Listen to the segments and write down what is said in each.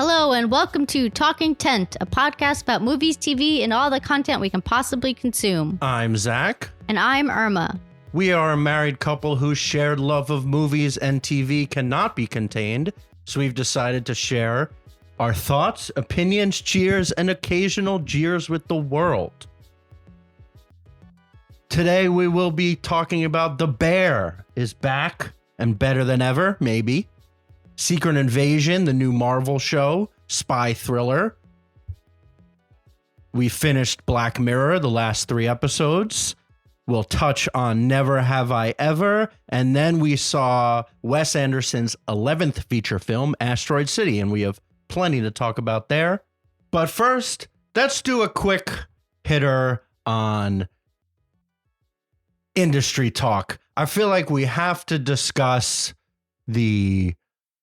Hello and welcome to Talking Tent, a podcast about movies, TV, and all the content we can possibly consume. I'm Zach. And I'm Irma. We are a married couple whose shared love of movies and TV cannot be contained, so we've decided to share our thoughts, opinions, cheers, and occasional jeers with the world. Today we will be talking about The Bear is back and better than ever, maybe. Secret Invasion, the new Marvel show, spy thriller. We finished Black Mirror, the last 3 episodes. We'll touch on Never Have I Ever. And then we saw Wes Anderson's 11th feature film, Asteroid City, and we have plenty to talk about there. But first, let's do a quick hitter on industry talk. I feel like we have to discuss the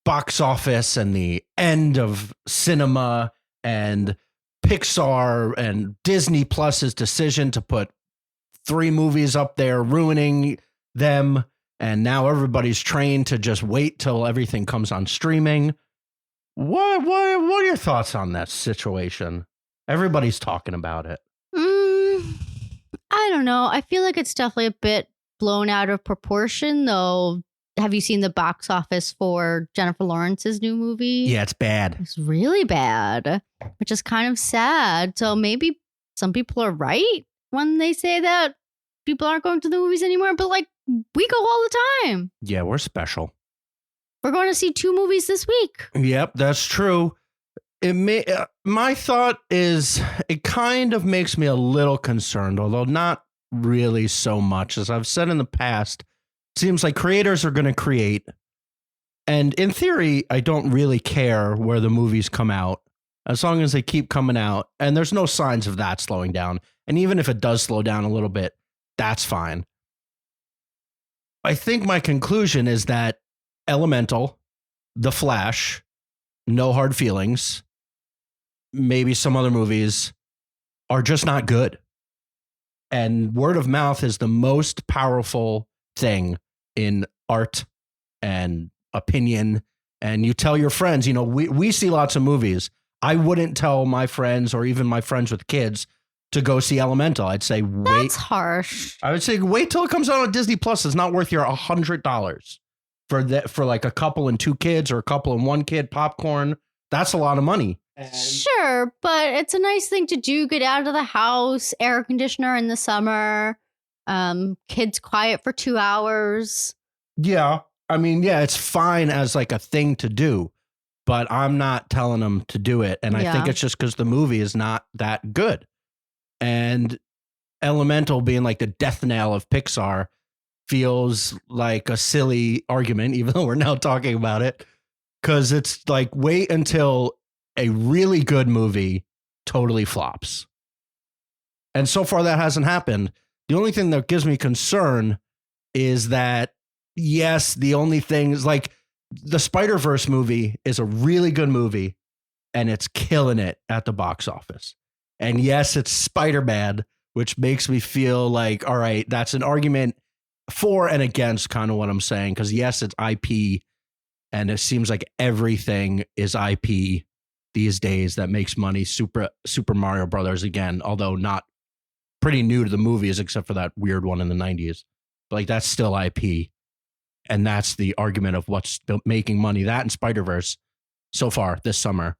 box office and the end of cinema and Pixar and Disney Plus's decision to put 3 movies up there, ruining them. And now everybody's trained to just wait till everything comes on streaming. What are your thoughts on that situation? Everybody's talking about it. I don't know. I feel like it's definitely a bit blown out of proportion, though. Have you seen the box office for Jennifer Lawrence's new movie? Yeah, it's bad. It's really bad, which is kind of sad. So maybe some people are right when they say that people aren't going to the movies anymore. But like, we go all the time. Yeah, we're special. We're going to see 2 movies this week. Yep, that's true. My thought is it kind of makes me a little concerned, although not really so much. As I've said in the past, it seems like creators are going to create. And in theory, I don't really care where the movies come out, as long as they keep coming out. And there's no signs of that slowing down. And even if it does slow down a little bit, that's fine. I think my conclusion is that Elemental, The Flash, No Hard Feelings, maybe some other movies are just not good. And word of mouth is the most powerful thing in art and opinion. And you tell your friends, you know, we see lots of movies. I wouldn't tell my friends or even my friends with kids to go see Elemental. I'd say, wait. That's harsh. I would say, wait till it comes out on Disney Plus. It's not worth your $100 for like a couple and 2 kids or a couple and 1 kid popcorn. That's a lot of money. Sure, but it's a nice thing to do. Get out of the house, air conditioner in the summer, kids quiet for 2 hours. Yeah. I mean, yeah, it's fine as like a thing to do, but I'm not telling them to do it. And I think it's just because the movie is not that good. And Elemental being like the death knell of Pixar feels like a silly argument, even though we're now talking about it. Because it's like, wait until a really good movie totally flops. And so far that hasn't happened. The only thing that gives me concern is that, yes, the only thing is like the Spider-Verse movie is a really good movie and it's killing it at the box office. And yes, it's Spider-Man, which makes me feel like, all right, that's an argument for and against kind of what I'm saying. Because yes, it's IP. And it seems like everything is IP these days that makes money. Super Mario Brothers again, although not pretty new to the movies except for that weird one in the 90s. But like that's still IP. And that's the argument of what's making money. That and Spider-Verse so far this summer.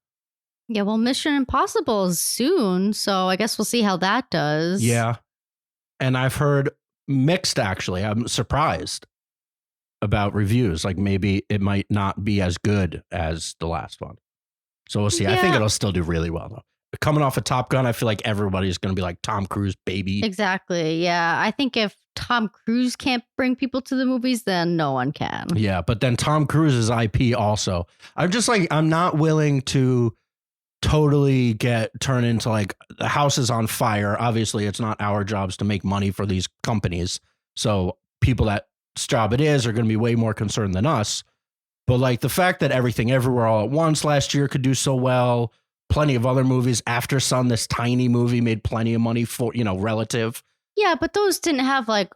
Yeah, well, Mission Impossible is soon, so I guess we'll see how that does. Yeah. And I've heard mixed, actually. I'm surprised about reviews. Like maybe it might not be as good as the last one. So we'll see. Yeah. I think it'll still do really well, though. Coming off of Top Gun, I feel like everybody's going to be like Tom Cruise, baby. Exactly. Yeah. I think if Tom Cruise can't bring people to the movies, then no one can. Yeah. But then Tom Cruise's IP also. I'm not willing to totally turn into like the house is on fire. Obviously, it's not our jobs to make money for these companies. So people that's job it is are going to be way more concerned than us. But like the fact that Everything Everywhere All at Once last year could do so well, plenty of other movies. After Sun, this tiny movie made plenty of money for, relative. Yeah, but those didn't have like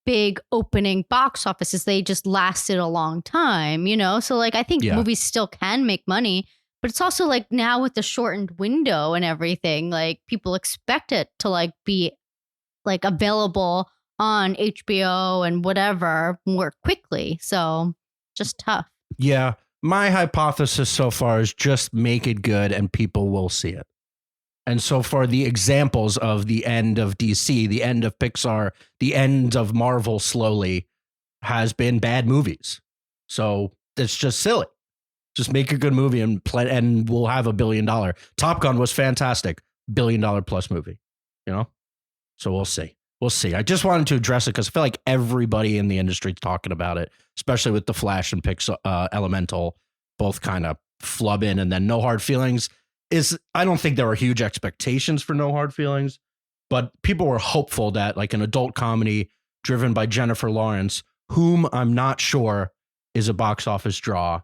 big opening box offices. They just lasted a long time, So like I think movies still can make money. But it's also like now with the shortened window and everything, like people expect it to like be like available on HBO and whatever more quickly. So just tough. Yeah. My hypothesis so far is just make it good and people will see it. And so far, the examples of the end of DC, the end of Pixar, the end of Marvel slowly has been bad movies. So it's just silly. Just make a good movie and we'll have $1 billion. Top Gun was fantastic. $1 billion plus movie, you know? So we'll see. We'll see. I just wanted to address it because I feel like everybody in the industry is talking about it, especially with The Flash and Pixar, Elemental, both kind of flub in, and then No Hard Feelings. I don't think there were huge expectations for No Hard Feelings, but people were hopeful that like an adult comedy driven by Jennifer Lawrence, whom I'm not sure is a box office draw,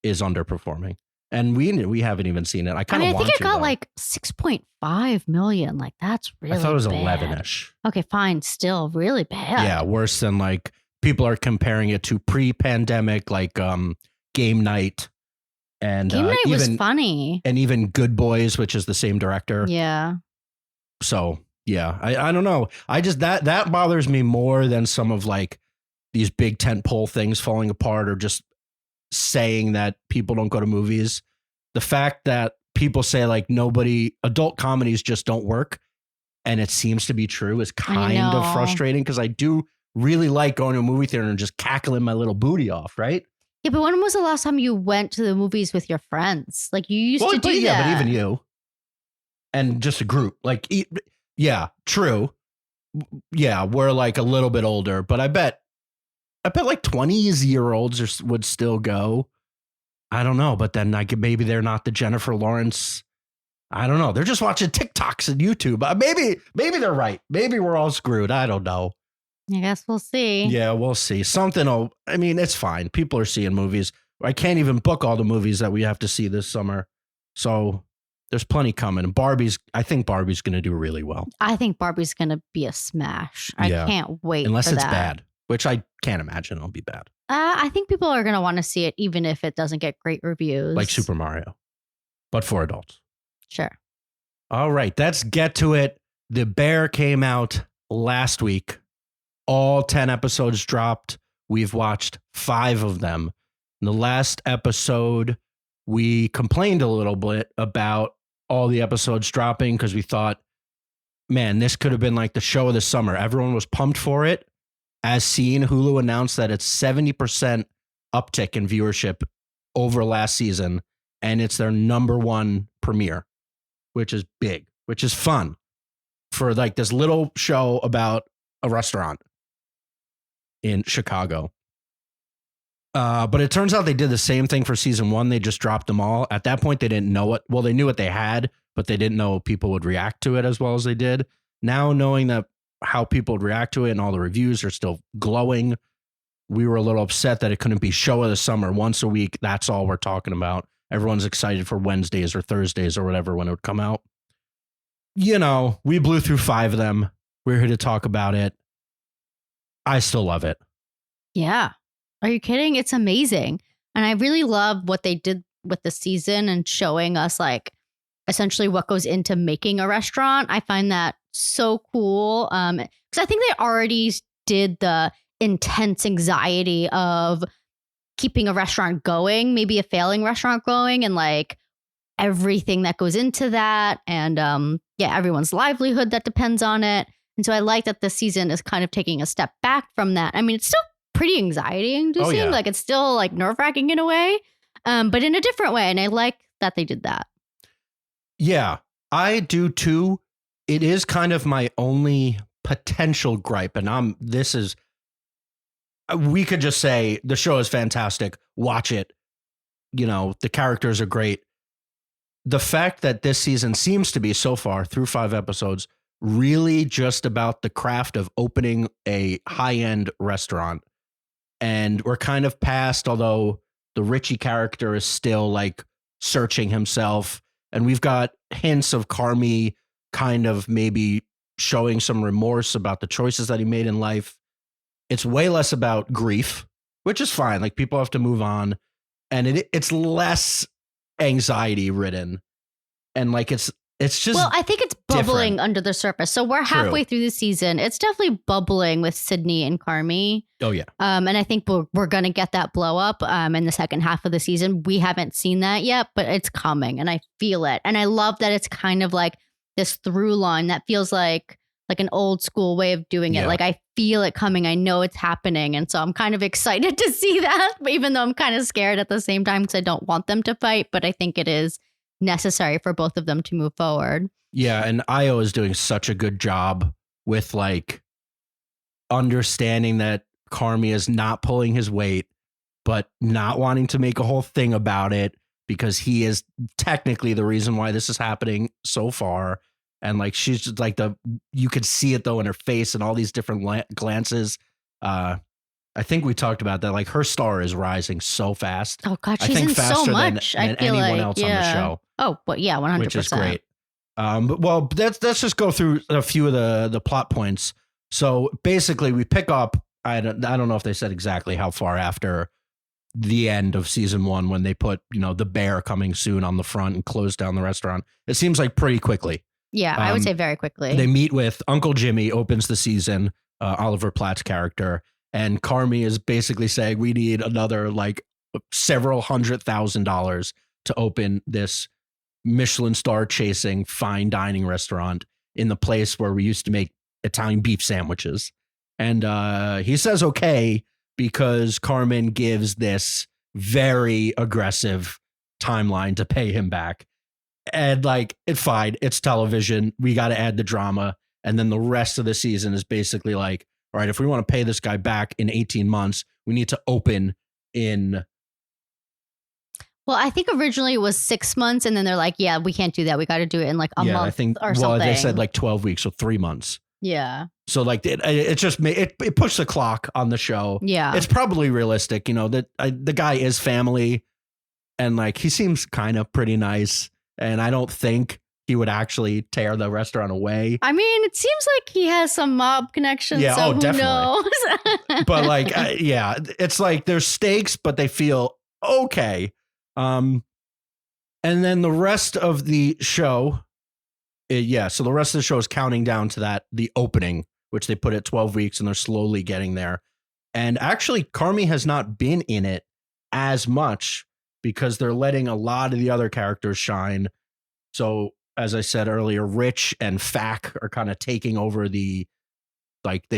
is underperforming. And we haven't even seen it. I think it got like 6.5 million. Like that's really I thought it was bad. 11-ish. Okay, fine. Still really bad. Yeah, worse than like people are comparing it to pre-pandemic like Game Night. And Game Night was funny. And even Good Boys, which is the same director. Yeah. So, yeah, I don't know. I just that bothers me more than some of like these big tentpole things falling apart or just saying that people don't go to movies. The fact that people say like adult comedies just don't work, and it seems to be true, is kind of frustrating because I do really like going to a movie theater and just cackling my little booty off, right? Yeah, but when was the last time you went to the movies with your friends? Like you used to do that. Yeah, but even you. And just a group. Like, yeah, true. Yeah, we're like a little bit older, but I bet like 20-year-olds would still go. I don't know, but then maybe they're not the Jennifer Lawrence. I don't know. They're just watching TikToks and YouTube. Maybe they're right. Maybe we're all screwed. I don't know. I guess we'll see. Yeah, we'll see. It's fine. People are seeing movies. I can't even book all the movies that we have to see this summer. So there's plenty coming. And I think Barbie's going to do really well. I think Barbie's going to be a smash. I can't wait. Unless it's bad, which I can't imagine it'll be bad. I think people are going to want to see it even if it doesn't get great reviews. Like Super Mario, but for adults. Sure. All right, let's get to it. The Bear came out last week. All 10 episodes dropped. We've watched 5 of them. In the last episode, we complained a little bit about all the episodes dropping because we thought, man, this could have been like the show of the summer. Everyone was pumped for it. As seen, Hulu announced that it's 70% uptick in viewership over last season, and it's their #1 premiere, which is big, which is fun for like this little show about a restaurant in Chicago. But it turns out they did the same thing for season 1. They just dropped them all. At that point, they didn't know it. Well, they knew what they had, but they didn't know people would react to it as well as they did. Now, knowing that how people would react to it and all the reviews are still glowing, we were a little upset that it couldn't be show of the summer once a week. That's all we're talking about. Everyone's excited for Wednesdays or Thursdays or whatever when it would come out. You know, we blew through 5 of them. We're here to talk about it. I still love it. Yeah. Are you kidding? It's amazing. And I really love what they did with the season and showing us like essentially what goes into making a restaurant. I find that so cool. Because I think they already did the intense anxiety of keeping a restaurant going, maybe a failing restaurant going, and like everything that goes into that. And everyone's livelihood that depends on it. And so I like that this season is kind of taking a step back from that. I mean, it's still pretty anxiety inducing. Oh, yeah. Like it's still like nerve wracking in a way, but in a different way. And I like that they did that. Yeah, I do too. It is kind of my only potential gripe. And we could just say the show is fantastic. Watch it. You know, the characters are great. The fact that this season seems to be so far through 5 episodes, really just about the craft of opening a high-end restaurant. And we're kind of past, although the Richie character is still like searching himself. And we've got hints of Carmi kind of maybe showing some remorse about the choices that he made in life. It's way less about grief, which is fine. Like people have to move on. And it's less anxiety ridden. And like it's just well, I think it's bubbling different. under the surface. So we're halfway through the season. It's definitely bubbling with Sydney and Carmi. Oh yeah. And I think we're gonna get that blow up in the second half of the season. We haven't seen that yet, but it's coming, and I feel it. And I love that it's kind of like this through line that feels like an old school way of doing it. Like I feel it coming. I know it's happening, and so I'm kind of excited to see that. Even though I'm kind of scared at the same time because I don't want them to fight, but I think it is necessary for both of them to move forward. Yeah, and Io is doing such a good job with like understanding that Carmi is not pulling his weight, but not wanting to make a whole thing about it because he is technically the reason why this is happening so far. And like she's just like you could see it though in her face and all these different glances. I think we talked about that. Like her star is rising so fast. Oh God, I she's think in faster so much. than anyone else on the show. Oh, but yeah, 100%. Which is great. Well, let's just go through a few of the plot points. So basically, we pick up. I don't know if they said exactly how far after the end of season 1 when they put the bear coming soon on the front and close down the restaurant. It seems like pretty quickly. Yeah, I would say very quickly. They meet with Uncle Jimmy. Opens the season. Oliver Platt's character. And Carmi is basically saying we need another like several $100,000 to open this Michelin star chasing fine dining restaurant in the place where we used to make Italian beef sandwiches. And he says okay because Carmen gives this very aggressive timeline to pay him back. And like it's fine. It's television. We got to add the drama. And then the rest of the season is basically like, all right, if we want to pay this guy back in 18 months, we need to open in. Well, I think originally it was 6 months, and then they're like, yeah, we can't do that. We got to do it in like a month I think, or something. Well, they said like 12 weeks, so 3 months. Yeah. So like it just made it pushed the clock on the show. Yeah. It's probably realistic, that the guy is family and like he seems kind of pretty nice. And I don't think he would actually tear the restaurant away. I mean, it seems like he has some mob connections. Yeah, so who definitely. knows? But like, yeah, it's like there's stakes, but they feel okay. And then the rest of the show, so the rest of the show is counting down to the opening, which they put at 12 weeks, and they're slowly getting there. And actually, Carmi has not been in it as much because they're letting a lot of the other characters shine. So, as I said earlier, Rich and Fack are kind of taking over they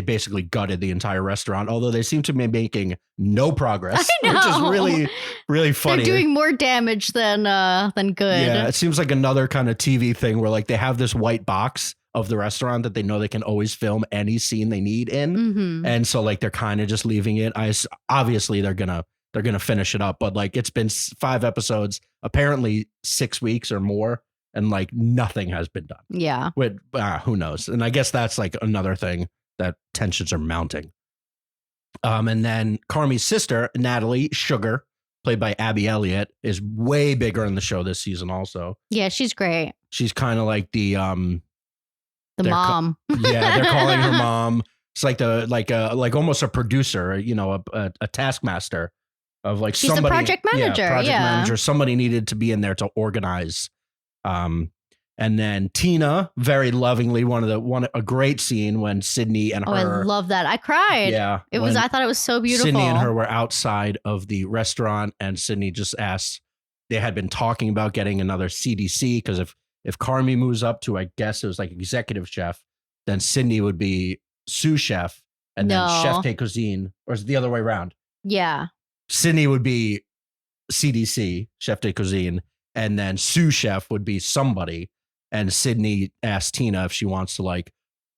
basically gutted the entire restaurant, although they seem to be making no progress, which is really, really funny. They're doing more damage than good. Yeah, it seems like another kind of TV thing where like they have this white box of the restaurant that they know they can always film any scene they need in. Mm-hmm. And so like they're kind of just leaving it. Obviously they're going to finish it up, but like it's been 5 episodes, apparently 6 weeks or more, and like nothing has been done. Yeah. With who knows? And I guess that's like another thing that tensions are mounting. And then Carmi's sister, Natalie Sugar, played by Abby Elliott, is way bigger in the show this season also. Yeah, she's great. She's kind of like the mom. They're calling her mom. It's like almost a producer, a taskmaster of like she's somebody. She's the project manager. Project manager. Somebody needed to be in there to organize. And then Tina, very lovingly, a great scene when Sydney and her. Oh, I love that. I cried. Yeah. I thought it was so beautiful. Sydney and her were outside of the restaurant, and Sydney just asked, they had been talking about getting another CDC because if Carmi moves up to, I guess it was like executive chef, then Sydney would be sous chef and then chef de cuisine, or is it the other way around? Yeah. Sydney would be CDC, chef de cuisine, and then sous chef would be somebody. And Sydney asked Tina if she wants to like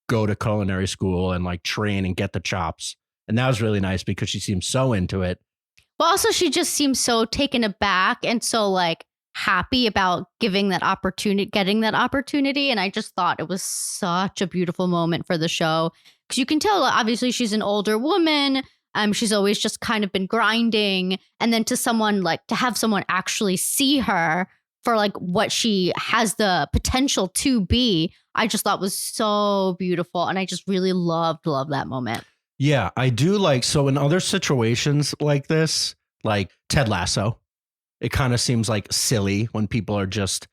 go to culinary school and like train and get the chops. And that was really nice because she seemed so into it. Well, also she just seems so taken aback and so like happy about getting that opportunity. And I just thought it was such a beautiful moment for the show because you can tell obviously she's an older woman. She's always just kind of been grinding. And then to have someone actually see her for like what she has the potential to be, I just thought was so beautiful. And I just really loved that moment. Yeah, I do so in other situations like this, like Ted Lasso, it kind of seems like silly when people are just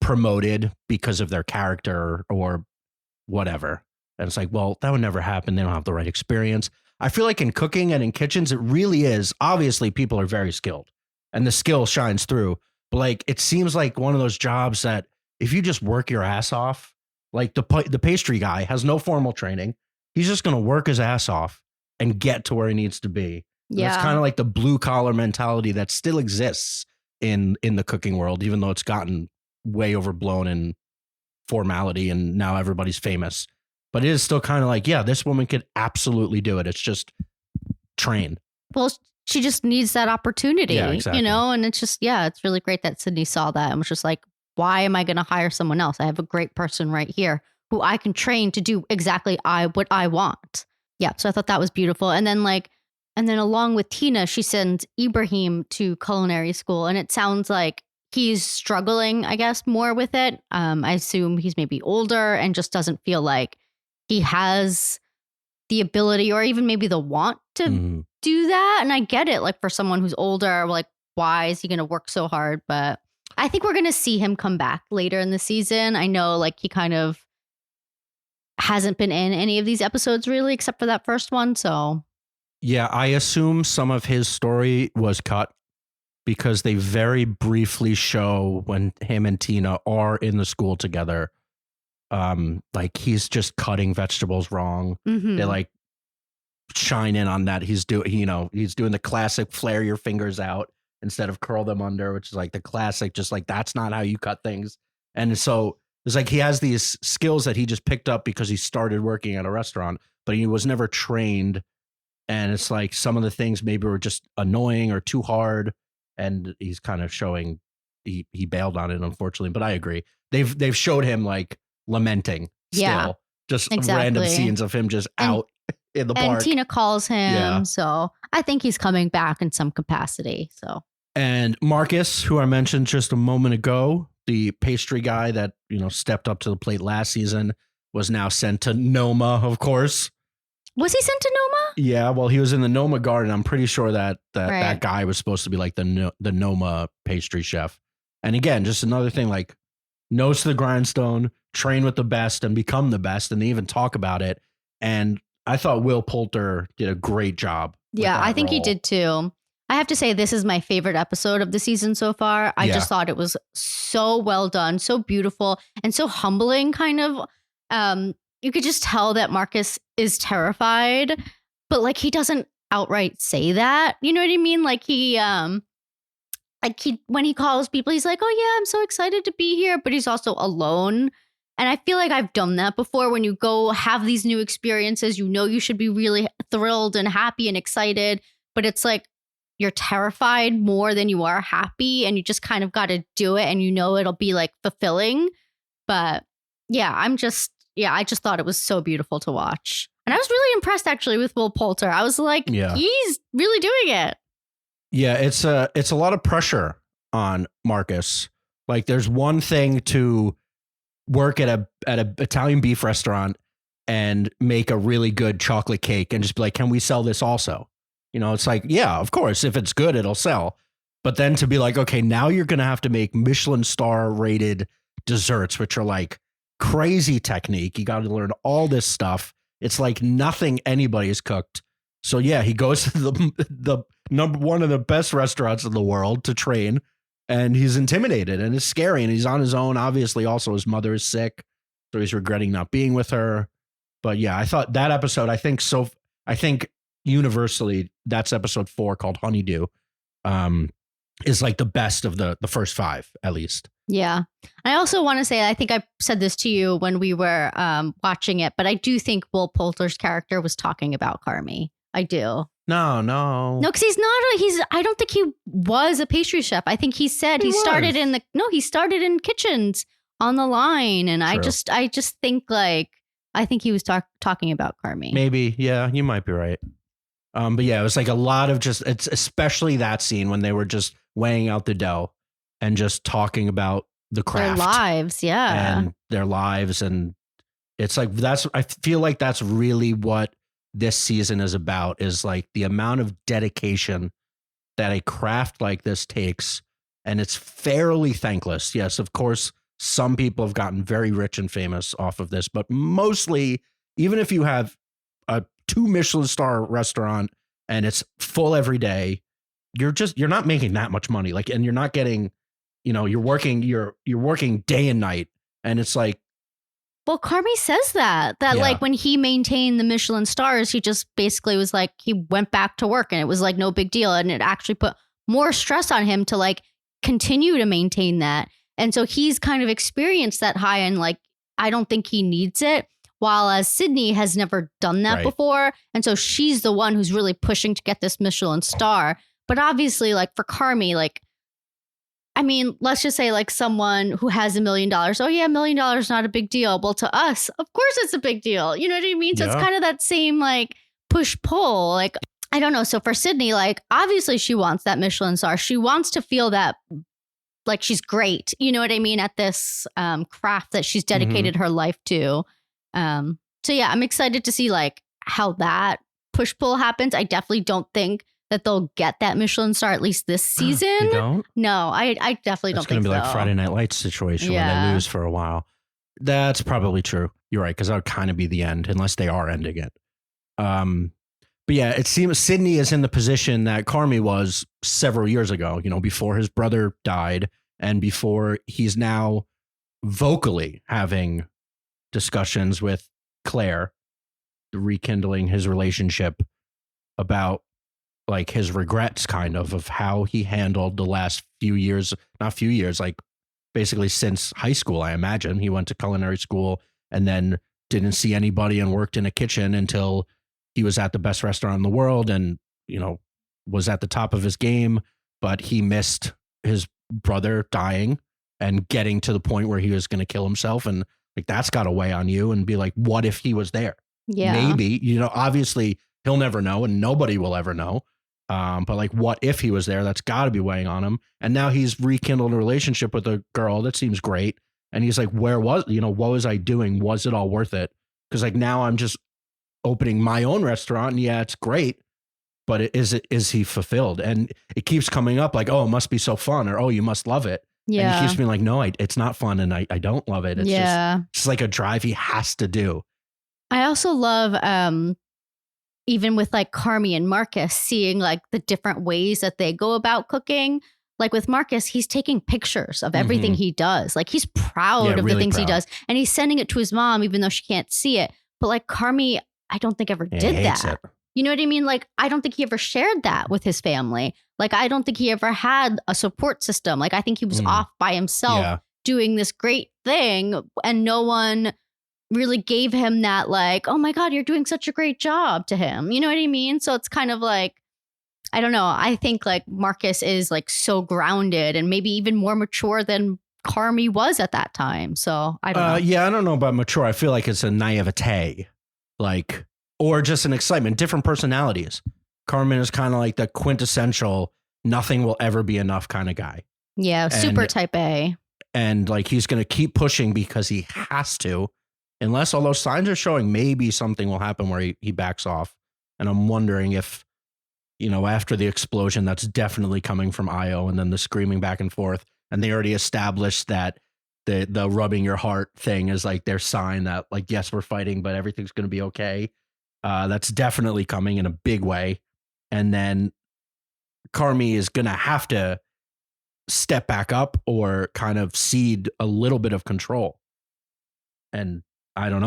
promoted because of their character or whatever. And it's like, well, that would never happen. They don't have the right experience. I feel like in cooking and in kitchens, it really is. Obviously, people are very skilled and the skill shines through. But like, it seems like one of those jobs that if you just work your ass off, like the pastry guy has no formal training. He's just going to work his ass off and get to where he needs to be. Yeah. It's kind of like the blue collar mentality that still exists in the cooking world, even though it's gotten way overblown in formality and now everybody's famous. But it is still kind of like, yeah, this woman could absolutely do it. It's just train. Well, she just needs that opportunity, exactly. And it's just, it's really great that Sydney saw that and was just like, why am I going to hire someone else? I have a great person right here who I can train to do exactly what I want. Yeah. So I thought that was beautiful. And then along with Tina, she sends Ibrahim to culinary school. And it sounds like he's struggling, I guess, more with it. I assume he's maybe older and just doesn't feel like he has the ability or even maybe the want to do that. And I get it. Like for someone who's older, like, why is he going to work so hard? But I think we're going to see him come back later in the season. I know like he kind of hasn't been in any of these episodes really, except for that first one. So yeah, I assume some of his story was cut because they very briefly show when him and Tina are in the school together. Like he's just cutting vegetables wrong. They like shine in on that. He's doing the classic flare your fingers out instead of curl them under, which is like the classic, just like, that's not how you cut things. And so it's like, he has these skills that he just picked up because he started working at a restaurant, but he was never trained. And it's like some of the things maybe were just annoying or too hard. And he's kind of showing he bailed on it, unfortunately. But I agree. They've showed him like lamenting still, just random scenes of him just out in the park. And Tina calls him. So I think he's coming back in some capacity. So. And Marcus, who I mentioned just a moment ago, the pastry guy that, stepped up to the plate last season, was now sent to Noma, of course. Was he sent to Noma? Yeah, well, he was in the Noma garden. I'm pretty sure that guy was supposed to be like the Noma pastry chef. And again, just another thing, like nose to the grindstone, train with the best and become the best. And they even talk about it. And I thought Will Poulter did a great job. Yeah, I think he did too. I have to say, this is my favorite episode of the season so far. I just thought it was so well done, so beautiful, and so humbling, kind of. You could just tell that Marcus is terrified, but like he doesn't outright say that. You know what I mean? Like when he calls people, he's like, oh yeah, I'm so excited to be here, but he's also alone. And I feel like I've done that before. When you go have these new experiences, you should be really thrilled and happy and excited, but it's like, you're terrified more than you are happy, and you just kind of got to do it, and it'll be like fulfilling. But yeah, I just thought it was so beautiful to watch. And I was really impressed actually with Will Poulter. I was like, he's really doing it. Yeah, it's a lot of pressure on Marcus. Like there's one thing to work at a Italian beef restaurant and make a really good chocolate cake and just be like, can we sell this also? It's like, yeah, of course, if it's good, it'll sell. But then to be like, okay, now you're going to have to make Michelin star rated desserts, which are like crazy technique. You got to learn all this stuff. It's like nothing anybody has cooked. So yeah, he goes to the number one of the best restaurants in the world to train, and he's intimidated and it's scary, and he's on his own. Obviously, also his mother is sick, so he's regretting not being with her. But yeah, I thought that episode, I think universally, that's episode 4 called Honeydew, is like the best of the first 5, at least. Yeah. I also want to say, I think I said this to you when we were watching it, but I do think Will Poulter's character was talking about Carmi. I do. No, because I don't think he was a pastry chef. I think he said he started in kitchens on the line. And true. I just think I think he was talking about Carmi. Maybe. Yeah, you might be right. But yeah, it was like a lot of it's especially that scene when they were just weighing out the dough and just talking about the craft, their lives. Yeah. And their lives. And it's like, I feel like that's really what this season is about, is like the amount of dedication that a craft like this takes, and it's fairly thankless. Yes, of course, some people have gotten very rich and famous off of this, but mostly, even if you have a 2 Michelin star restaurant and it's full every day, you're not making that much money. Like, and you're not getting, you're working day and night, and it's like, well, Carmi says that like when he maintained the Michelin stars, he just basically was like, he went back to work and it was like no big deal. And it actually put more stress on him to like continue to maintain that. And so he's kind of experienced that high, and like, I don't think he needs it. While as Sydney has never done that before. And so she's the one who's really pushing to get this Michelin star. But obviously, like for Carmi, like, I mean, let's just say like someone who has $1 million. Oh yeah, $1 million not a big deal. Well, to us, of course it's a big deal. You know what I mean? So it's kind of that same like push pull. Like, I don't know. So for Sydney, like obviously she wants that Michelin star. She wants to feel that like she's great. You know what I mean? At this craft that she's dedicated her life to. So yeah, I'm excited to see like how that push pull happens. I definitely don't think that they'll get that Michelin star at least this season. You don't? No, I definitely don't think so. It's going to be like Friday Night Lights situation where they lose for a while. That's probably true. You're right, because that would kind of be the end unless they are ending it. But yeah, it seems Sydney is in the position that Carmi was several years ago, before his brother died and before he's now vocally having discussions with Claire, rekindling his relationship about like his regrets kind of how he handled the last few years, like basically since high school. I imagine he went to culinary school and then didn't see anybody and worked in a kitchen until he was at the best restaurant in the world and, was at the top of his game, but he missed his brother dying and getting to the point where he was going to kill himself. And like, that's got to weigh on you and be like, what if he was there? Yeah. Maybe, obviously he'll never know and nobody will ever know. But like, what if he was there? That's got to be weighing on him. And now he's rekindled a relationship with a girl that seems great. And he's like, what was I doing? Was it all worth it? Because like now I'm just opening my own restaurant. And yeah, it's great. But is he fulfilled? And it keeps coming up like, oh, it must be so fun, or oh, you must love it. Yeah. And he keeps being like, no, it's not fun. And I don't love it. It's just like a drive he has to do. I also love, even with like Carmi and Marcus, seeing like the different ways that they go about cooking. Like with Marcus, he's taking pictures of everything he does. Like he's proud of the things he does. And he's sending it to his mom, even though she can't see it. But like Carmi, I don't think ever did that. You know what I mean? Like, I don't think he ever shared that with his family. Like, I don't think he ever had a support system. Like, I think he was off by himself doing this great thing. And no one really gave him that, like, oh my God, you're doing such a great job to him. You know what I mean? So it's kind of like, I don't know. I think like Marcus is like so grounded and maybe even more mature than Carmi was at that time. So I don't know. Yeah, I don't know about mature. I feel like it's a naivete, like, or just an excitement, different personalities. Carmen is kind of like the quintessential, nothing will ever be enough kind of guy. Yeah, super type A. And like, he's going to keep pushing because he has to, unless all those signs are showing maybe something will happen where he backs off. And I'm wondering if, after the explosion, that's definitely coming from Io, and then the screaming back and forth. And they already established that the rubbing your heart thing is like their sign that like, yes, we're fighting, but everything's going to be okay. That's definitely coming in a big way. And then Carmi is going to have to step back up or kind of cede a little bit of control. And I don't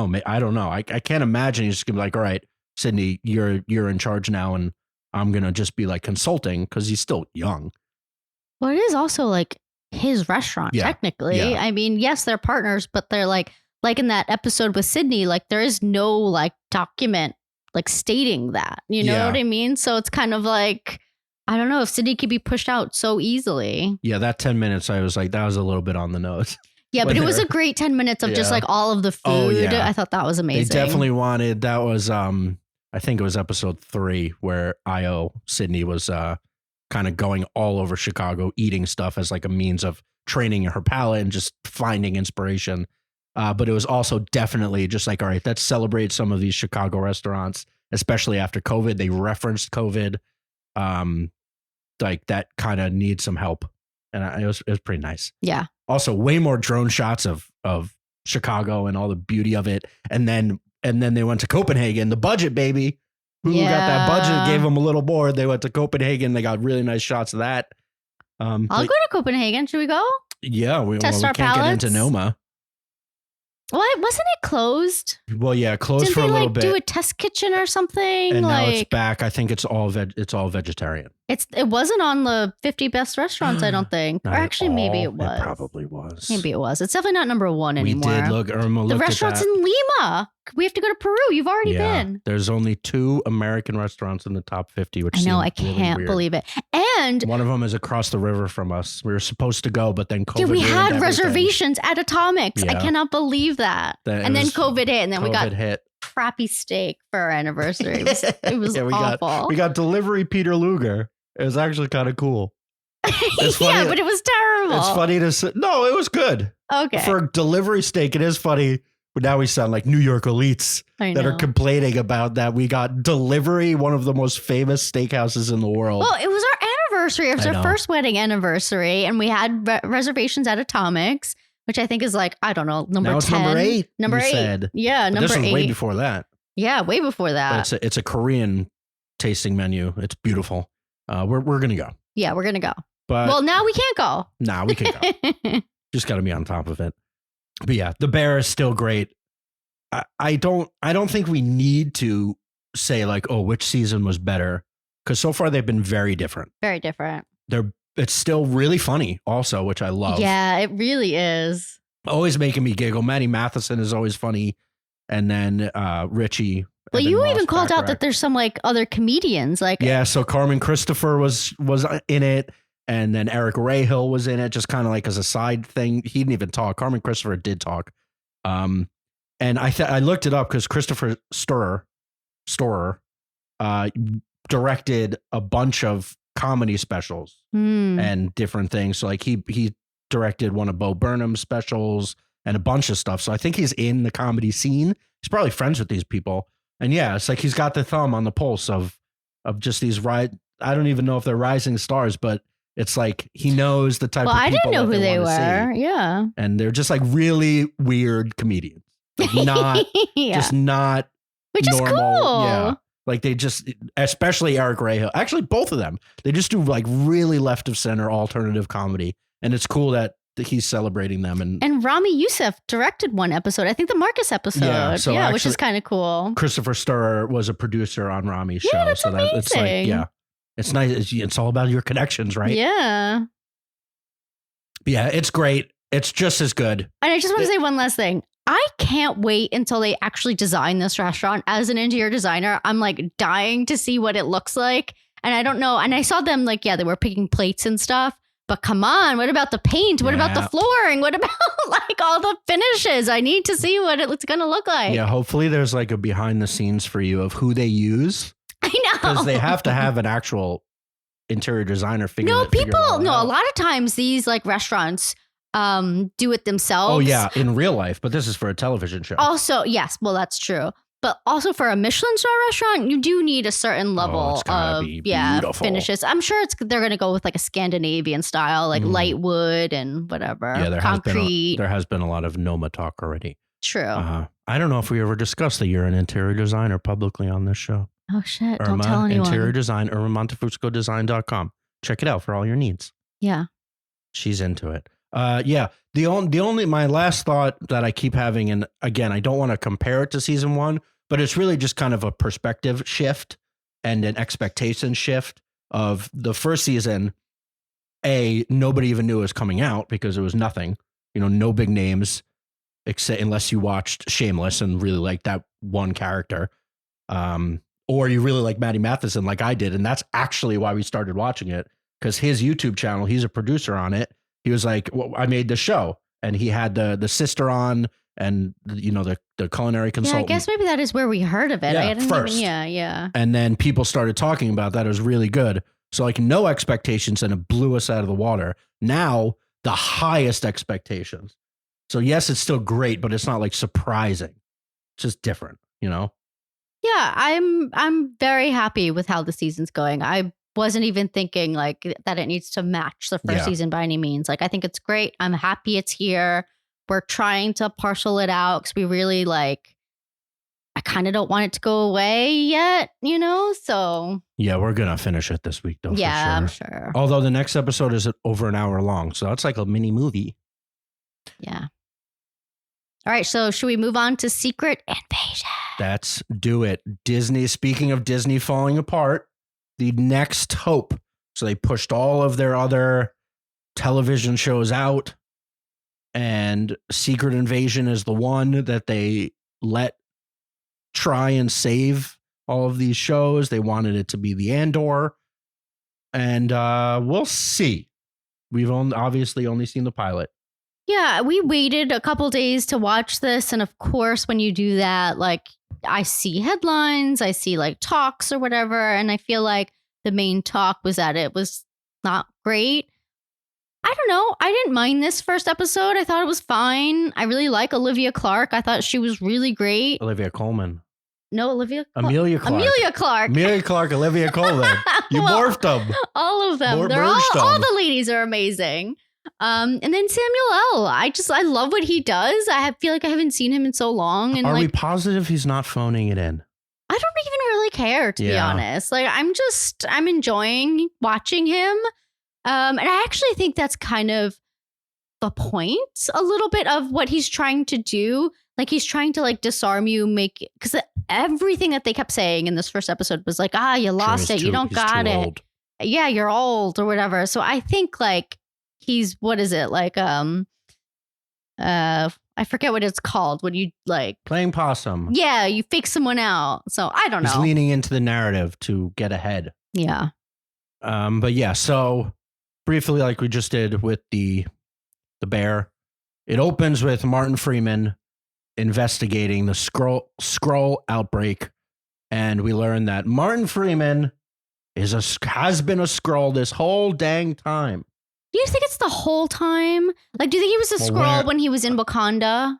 know. I can't imagine he's just going to be like, all right, Sydney, you're in charge now. And I'm going to just be like consulting, because he's still young. Well, it is also like his restaurant, technically. Yeah. I mean, yes, they're partners, but they're like in that episode with Sydney, like there is no like document like stating that, you know what I mean? So it's kind of like, I don't know if Sydney could be pushed out so easily. Yeah, that 10 minutes, I was like, that was a little bit on the nose. Yeah, but it was a great 10 minutes of just like all of the food. Oh, yeah. I thought that was amazing. They definitely wanted, that was, I think it was episode 3 where Sydney was kind of going all over Chicago, eating stuff as like a means of training her palate and just finding inspiration. But it was also definitely just like, all right, let's celebrate some of these Chicago restaurants, especially after COVID. They referenced COVID. like that kind of need some help. And it was pretty nice. Yeah. Also, way more drone shots of Chicago and all the beauty of it. And then they went to Copenhagen. The budget, baby. Who got that budget? Gave them a little more. They went to Copenhagen. They got really nice shots of that. I'll go to Copenhagen. Should we go? Yeah, we can't palettes? get into Noma. What? Wasn't it closed? Well, yeah, closed for a little bit. Didn't they do a test kitchen or something? And now it's back. I think it's all vegetarian. It wasn't on the 50 best restaurants, I don't think. Or actually, maybe it was. It probably was. Maybe it was. It's definitely not number one anymore. We did look, Irma. The restaurant's in Lima. We have to go to Peru. You've already been. There's only 2 American restaurants in the top 50, which I know. I really can't weird. believe it. And one of them is across the river from us. We were supposed to go, but then COVID. We had everything. Reservations at Atomics. Yeah. I cannot believe that. And then COVID hit, and then we got crappy steak for our anniversary. It was awful. We got delivery Peter Luger. It was actually kind of cool. Yeah, but it was terrible. It's funny to say. No, it was good. Okay. For delivery steak, it is funny. But now we sound like New York elites that are complaining about that. We got delivery, one of the most famous steakhouses in the world. Well, it was our anniversary. It was our first wedding anniversary. And we had reservations at Atomics, which I think is like, I don't know, number 10. It's number 8. Number 8. Said. Yeah, number 8. This was way before that. Yeah, way before that. But it's a Korean tasting menu. It's beautiful. We're going to go. Yeah, we're going to go. But well, now we can't go. Nah, we can go. Just got to be on top of it. But yeah, The Bear is still great. I don't think we need to say like, oh, which season was better, because so far they've been very different. Very different. It's still really funny, also, which I love. Yeah, it really is. Always making me giggle. Maddie Matheson is always funny, and then Richie. Well, you even called out that there's some like other comedians, like So Carmen Christopher was in it. And then Eric Rahill was in it, just kind of like as a side thing. He didn't even talk. Carmen Christopher did talk. And I looked it up because Christopher Storer directed a bunch of comedy specials and different things. So like he directed one of Bo Burnham's specials and a bunch of stuff. So I think he's in the comedy scene. He's probably friends with these people. And yeah, it's like he's got the thumb on the pulse of just these I don't even know if they're rising stars, but it's like he knows the type of people. I didn't know who they were. See. Yeah. And they're just like really weird comedians. Like not just not which normal. Is cool. Yeah. Like they just, especially Eric Rahill, actually both of them, they just do like really left of center alternative comedy. And it's cool that he's celebrating them. And Rami Youssef directed one episode. I think the Marcus episode. Yeah, which is kind of cool. Christopher Storer was a producer on Rami's show. That's amazing. It's like, yeah. It's nice. It's all about your connections, right? Yeah. Yeah, it's great. It's just as good. And I just want to say one last thing. I can't wait until they actually design this restaurant. As an interior designer, I'm like dying to see what it looks like. And I don't know. And I saw them like, they were picking plates and stuff. But come on, what about the paint? What about the flooring? What about like all the finishes? I need to see what it's going to look like. Yeah, hopefully there's like a behind the scenes for you of who they use. I know. Because they have to have an actual interior designer figure. A lot of times these like restaurants do it themselves. Oh yeah, in real life, but this is for a television show. Also, yes, well that's true. But also for a Michelin star restaurant, you do need a certain level of finishes. I'm sure they're going to go with like a Scandinavian style, like light wood and whatever. Yeah, concrete. There has been a lot of Noma talk already. True. I don't know if we ever discussed that you're an interior designer publicly on this show. Oh shit! Irma, don't tell anyone. Interior design, IrmaMontefuscoDesign.com. Check it out for all your needs. Yeah. She's into it. Yeah. The only my last thought that I keep having, and again, I don't want to compare it to season 1, but it's really just kind of a perspective shift and an expectation shift of the first season. Nobody even knew it was coming out because it was nothing, no big names, except unless you watched Shameless and really liked that one character. Or you really like Maddie Matheson like I did. And that's actually why we started watching it, because his YouTube channel, he's a producer on it. He was like, well, I made the show, and he had the sister on and, the culinary consultant. Yeah, I guess maybe that is where we heard of it. Yeah, I didn't first. Yeah. And then people started talking about that. It was really good. So like no expectations, and it blew us out of the water. Now the highest expectations. So yes, it's still great, but it's not like surprising. It's just different, Yeah, I'm very happy with how the season's going. I wasn't even thinking like that it needs to match the first season by any means. Like, I think it's great. I'm happy it's here. We're trying to parcel it out because we really like, I kind of don't want it to go away yet, you know? So yeah, we're going to finish it this week though. Yeah, for sure. I'm sure. Although the next episode is over an hour long. So that's like a mini movie. Yeah. All right. So should we move on to Secret Invasion? Let's do it. Disney, speaking of Disney falling apart, the next hope. So they pushed all of their other television shows out, and Secret Invasion is the one that they let try and save all of these shows. They wanted it to be the Andor, and we'll see. We've obviously only seen the pilot. Yeah, we waited a couple days to watch this, and of course, when you do that, like, I see headlines, I see like talks or whatever, and I feel like the main talk was that it was not great. I don't know. I didn't mind this first episode. I thought it was fine. I really like Olivia Clarke. I thought she was really great. Olivia Colman. No, Olivia Clarke. Amelia Clarke. Amelia Clarke. Amelia Clarke, Olivia Colman. You morphed them. All of them. They're all the ladies are amazing. And then Samuel L. I love what he does. Feel like I haven't seen him in so long. And are we positive he's not phoning it in? I don't even really care, to be honest. Like, I'm enjoying watching him. And I actually think that's kind of the point a little bit of what he's trying to do. Like, he's trying to like disarm you, because everything that they kept saying in this first episode was like, you lost it. You don't got it. Old. Yeah, you're old or whatever. So I think like he's, what is it? Like, I forget what it's called when you like playing possum. Yeah, you fake someone out. So I don't know. He's leaning into the narrative to get ahead. Yeah. But yeah, so briefly, like we just did with the bear, it opens with Martin Freeman investigating the Skrull outbreak, and we learn that Martin Freeman has been a Skrull this whole dang time. Do you think it's the whole time? Like, do you think he was a Skrull when he was in Wakanda?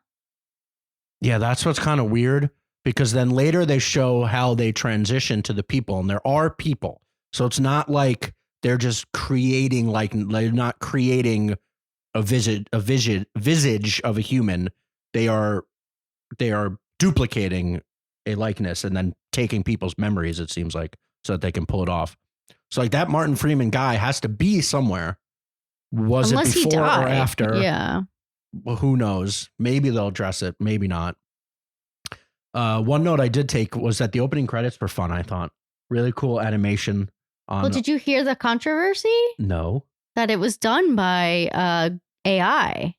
Yeah, that's what's kind of weird, because then later they show how they transition to the people, and there are people. So it's not like they're just creating, like, they're not creating a visage of a human. They are duplicating a likeness and then taking people's memories, it seems like, so that they can pull it off. So like that Martin Freeman guy has to be somewhere. Was Unless it before or after? Yeah. Well, who knows? Maybe they'll address it. Maybe not. One note I did take was that the opening credits were fun, I thought. Really cool animation. Well, did you hear the controversy? No. That it was done by AI.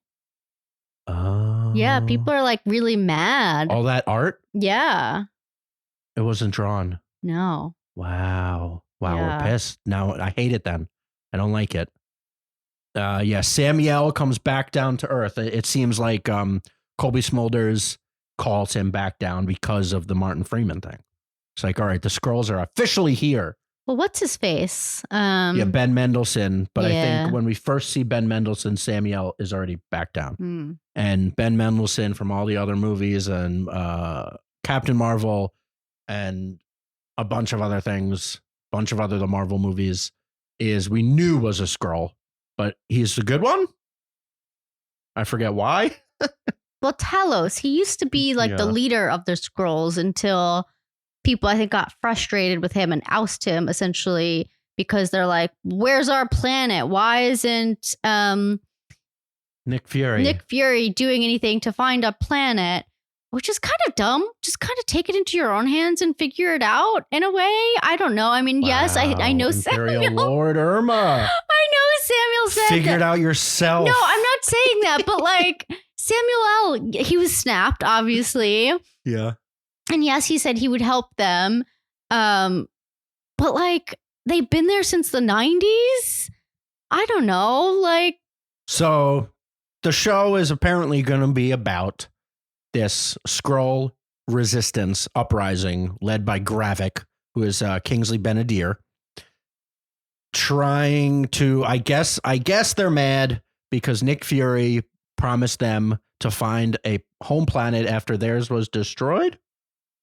Oh. Yeah, people are like really mad. All that art? Yeah. It wasn't drawn. No. Wow. We're pissed. Now I hate it then. I don't like it. Samuel comes back down to Earth. It seems like Colby Smulders calls him back down because of the Martin Freeman thing. It's like, all right, the Skrulls are officially here. Well, what's his face? Ben Mendelsohn. But I think when we first see Ben Mendelsohn, Samuel is already back down. And Ben Mendelsohn from all the other movies and Captain Marvel and a bunch of other things, the Marvel movies, we knew was a Skrull. But he's the good one? I forget why. Well, Talos, he used to be like the leader of the Skrulls until people, I think, got frustrated with him and ousted him, essentially, because they're like, where's our planet? Why isn't Nick Fury doing anything to find a planet? Which is kind of dumb. Just kind of take it into your own hands and figure it out in a way. I don't know. I mean, yes, I know Imperial Samuel. Lord Irma. I know Samuel said figure it out yourself. No, I'm not saying that. But like Samuel L., he was snapped, obviously. Yeah. And yes, he said he would help them. But like they've been there since the 90s. I don't know. Like, so the show is apparently going to be about this Skrull resistance uprising led by Gravik, who is Kingsley Ben-Adir, trying to, I guess they're mad because Nick Fury promised them to find a home planet after theirs was destroyed.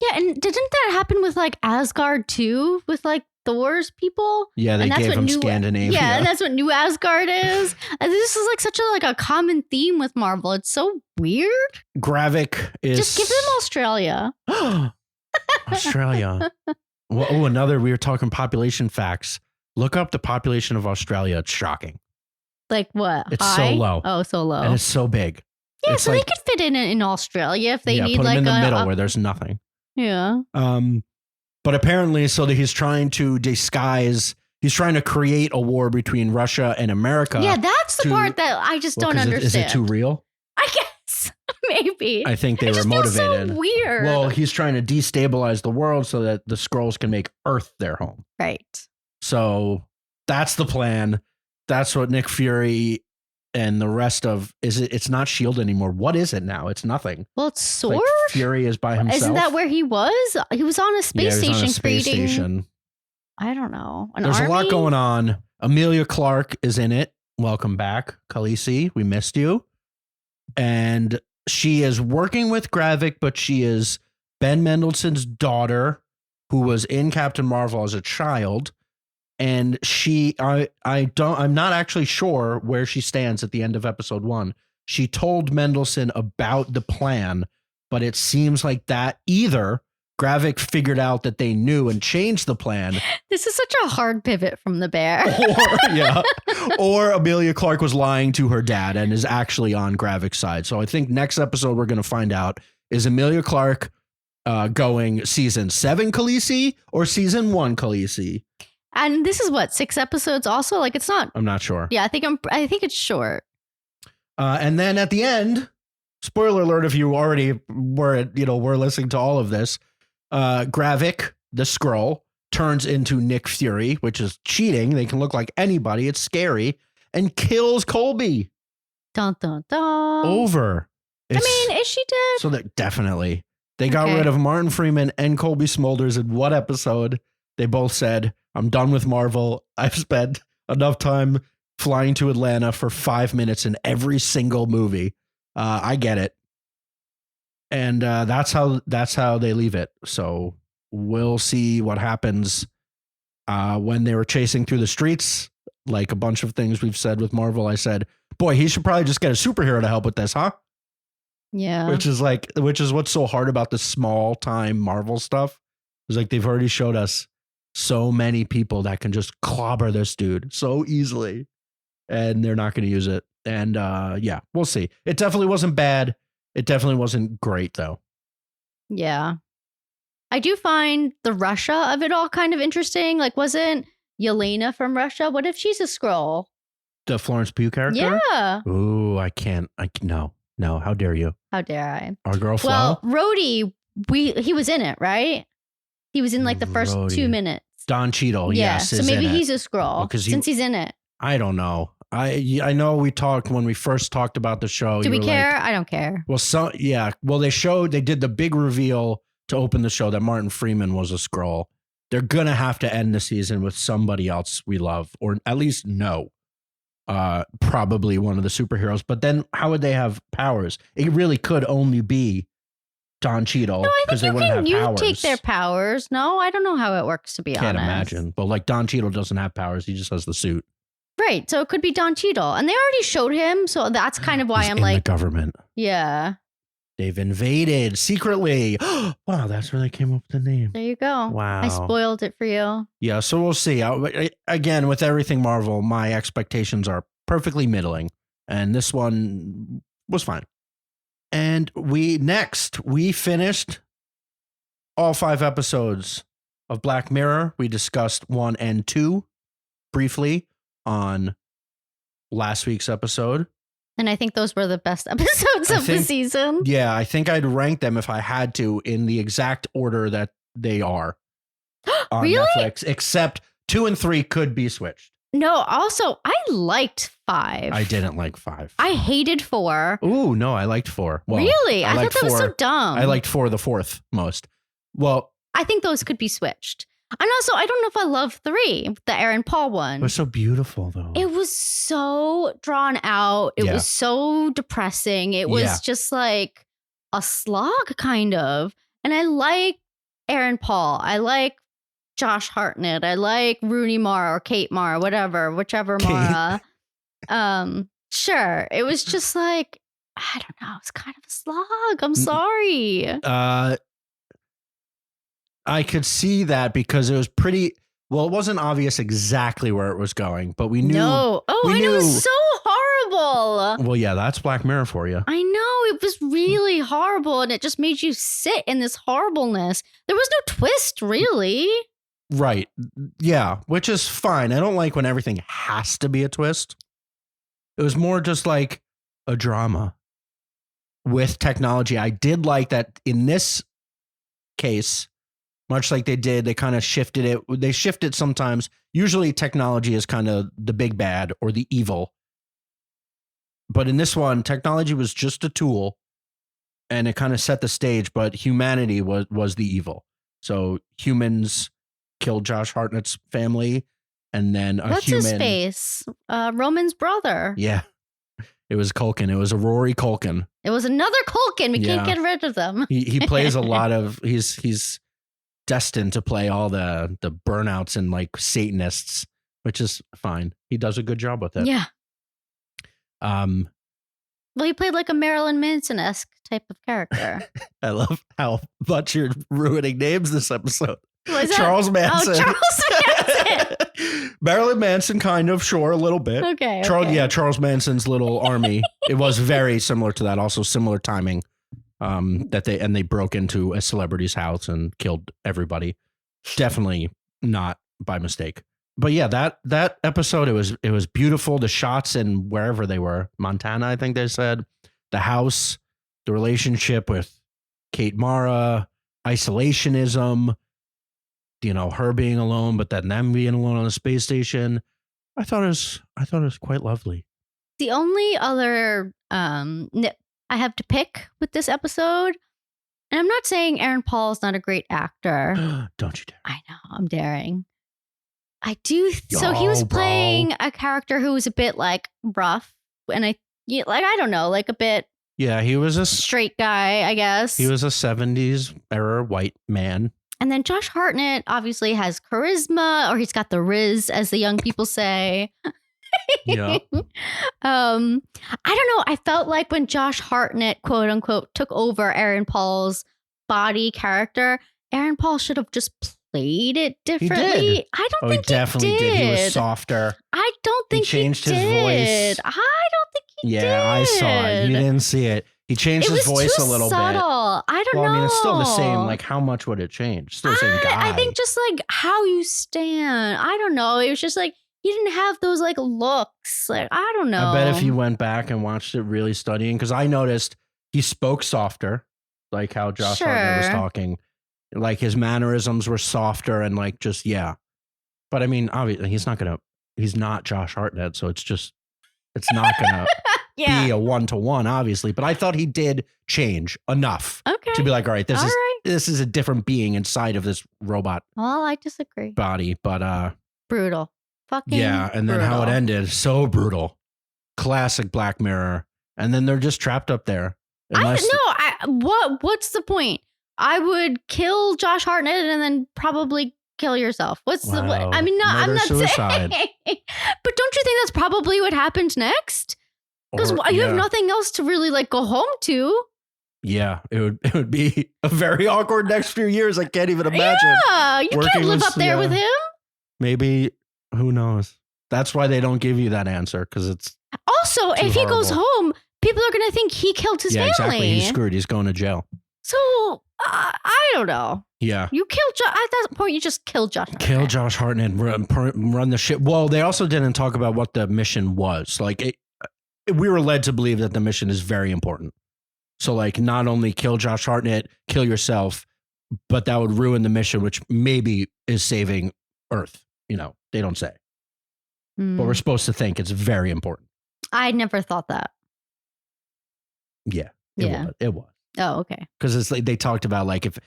Yeah, and didn't that happen with like Asgard too? With like Thor's people. Yeah, they gave him Scandinavia. Yeah, and that's what New Asgard is. And this is like such a common theme with Marvel. It's so weird. Gravik is just give them Australia. Australia. Well, we were talking population facts. Look up the population of Australia. It's shocking. Like what? It's so low. Oh, so low. And it's so big. Yeah, it's so they could fit in Australia if they need put like them in the middle where there's nothing. Yeah. But apparently, so that he's trying to disguise. He's trying to create a war between Russia and America. Yeah, that's the part that I just don't understand. Is it too real? I guess maybe. I think they were motivated. So weird. Well, he's trying to destabilize the world so that the Skrulls can make Earth their home. Right. So that's the plan. That's what Nick Fury and the rest of it's not S.H.I.E.L.D. anymore. what is it now? It's nothing. Well, it's Sword. Like Fury is by himself. Isn't that where he was? He was on a space station. On a space station. I don't know. There's a lot going on. Emilia Clarke is in it. Welcome back, Khaleesi. We missed you. And she is working with Gravik, but she is Ben Mendelsohn's daughter, who was in Captain Marvel as a child. And I'm not actually sure where she stands at the end of episode 1. She told Mendelsohn about the plan, but it seems like that either Gravik figured out that they knew and changed the plan. This is such a hard pivot from the bear. Or Emilia Clarke was lying to her dad and is actually on Gravik's side. So I think next episode we're going to find out, is Emilia Clarke going season 7 Khaleesi or season 1 Khaleesi? And this is what, 6 episodes also? Like it's not. I'm not sure. Yeah, I think it's short. And then at the end, spoiler alert if you already were listening to all of this, Gravik, the Skrull, turns into Nick Fury, which is cheating. They can look like anybody. It's scary. And kills Colby. Dun, dun, dun. Over. Is she dead? So that definitely. They got rid of Martin Freeman and Colby Smulders in one episode. They both said, I'm done with Marvel. I've spent enough time flying to Atlanta for 5 minutes in every single movie. I get it. And that's how they leave it. So we'll see what happens when they were chasing through the streets. Like a bunch of things we've said with Marvel. I said, boy, he should probably just get a superhero to help with this, huh? Yeah. Which is what's so hard about the small time Marvel stuff. It's like they've already showed us so many people that can just clobber this dude so easily, and they're not going to use it. And yeah, we'll see. It definitely wasn't bad. It definitely wasn't great though. Yeah. I do find the Russia of it all kind of interesting. Like, wasn't Yelena from Russia? What if she's a Skrull? The Florence Pugh character? Yeah. Ooh, no. How dare you? How dare I? Our girl Flo? Well, Rhodey, he was in it, right? He was in like the first 2 minutes. Don Cheadle, yes. So maybe he's a Skrull since he's in it. I don't know. I know we talked when we first talked about the show. Do we care? I don't care. Well, Well, they did the big reveal to open the show that Martin Freeman was a Skrull. They're going to have to end the season with somebody else we love, or at least know. Probably one of the superheroes. But then how would they have powers? It really could only be Don Cheadle, because they wouldn't have powers. Take their powers. No, I don't know how it works, to be honest. Can't imagine. But like Don Cheadle doesn't have powers. He just has the suit. Right. So it could be Don Cheadle. And they already showed him. So that's kind of why I'm like. The government. Yeah. They've invaded secretly. Wow, that's where they came up with the name. There you go. Wow. I spoiled it for you. Yeah, so we'll see. Again, with everything Marvel, my expectations are perfectly middling. And this one was fine. And we finished all 5 episodes of Black Mirror. We discussed 1 and 2 briefly on last week's episode. And I think those were the best episodes of the season. Yeah, I think I'd rank them if I had to in the exact order that they are on really? Netflix, except 2 and 3 could be switched. No, also, I liked 5. I didn't like 5. I hated 4. Ooh, no, I liked 4. Well, really? I thought that was so dumb. I liked 4 the 4th most. Well, I think those could be switched. And also, I don't know if I love 3, the Aaron Paul one. It was so beautiful, though. It was so drawn out. It was so depressing. It was just like a slog, kind of. And I like Aaron Paul. I like Josh Hartnett. I like Rooney Mara or Kate Mara, whichever Mara. Sure. It was just like, I don't know. It's kind of a slog. I'm sorry. I could see that because it was pretty. Well, it wasn't obvious exactly where it was going, but we knew. No. Oh, I know. It was so horrible. Well, yeah, that's Black Mirror for you. I know. It was really horrible, and it just made you sit in this horribleness. There was no twist, really. Right. Yeah, which is fine. I don't like when everything has to be a twist. It was more just like a drama with technology. I did like that in this case. Much like they kind of shifted it. They shift it sometimes. Usually technology is kind of the big bad or the evil. But in this one, technology was just a tool and it kind of set the stage, but humanity was the evil. So humans killed Josh Hartnett's family and then What's his face? Roman's brother. Yeah. It was Culkin. It was a Rory Culkin. It was another Culkin. We can't get rid of them. He plays a lot of he's destined to play all the burnouts and like Satanists, which is fine. He does a good job with it. Yeah. Well, he played like a Marilyn Manson-esque type of character. I love how much you're ruining names this episode. Charles Manson. Oh, Charles Manson. Marilyn Manson, kind of, sure, a little bit. Okay. Charles Manson's little army. It was very similar to that. Also similar timing. That they broke into a celebrity's house and killed everybody. Definitely not by mistake. But yeah, that episode, it was beautiful. The shots in wherever they were, Montana, I think they said, the house, the relationship with Kate Mara, isolationism, her being alone, but then them being alone on the space station. I thought it was quite lovely. The only other nip I have to pick with this episode, and I'm not saying Aaron Paul is not a great actor. Don't you dare. I know, I'm daring. I do. So he was playing a character who was a bit like rough, and I don't know, like a bit. Yeah, he was a straight guy, I guess. He was a 70s era white man. And then Josh Hartnett obviously has charisma, or he's got the riz, as the young people say. Yeah. I don't know. I felt like when Josh Hartnett, quote unquote, took over Aaron Paul's body character, Aaron Paul should have just played it differently. He did. I don't think he definitely did. He was softer. I don't think he changed his voice. I don't think he did. Yeah, I saw it. You didn't see it. He changed his voice a little subtle. bit. I don't know. Well, I mean, it's still the same. Like, how much would it change? Still the same guy. I think just like how you stand. I don't know. It was just like he didn't have those like looks. Like, I don't know. I bet if you went back and watched it really studying, because I noticed he spoke softer, like how Josh Hartnett was talking. Like his mannerisms were softer and like just, yeah. But I mean, obviously he's not Josh Hartnett. So it's not going to be a 1-to-1, obviously. But I thought he did change enough to be like, all right, this is a different being inside of this robot. Well, I disagree. Body, but brutal. Fucking yeah, and then how it ended, so brutal. Classic Black Mirror. And then they're just trapped up there. What's the point? I would kill Josh Hartnett and then probably kill yourself. I mean, no, I'm not suicide. saying. But don't you think that's probably what happened next? Because you have nothing else to really like go home to. Yeah, it would be a very awkward next few years. I can't even imagine. Yeah, you can't live up there with him. Maybe, who knows? That's why they don't give you that answer, because it's also if he goes home, people are going to think he killed his family. Exactly. He's screwed. He's going to jail. So I don't know. Yeah, you killed at that point. You just killed Josh. Kill Josh Hartnett and run the ship. Well, they also didn't talk about what the mission was. Like we were led to believe that the mission is very important. So like, not only kill Josh Hartnett, kill yourself, but that would ruin the mission, which maybe is saving Earth. They don't say, but we're supposed to think it's very important. I never thought that. Yeah, it was. Oh, okay. Because it's like they talked about like if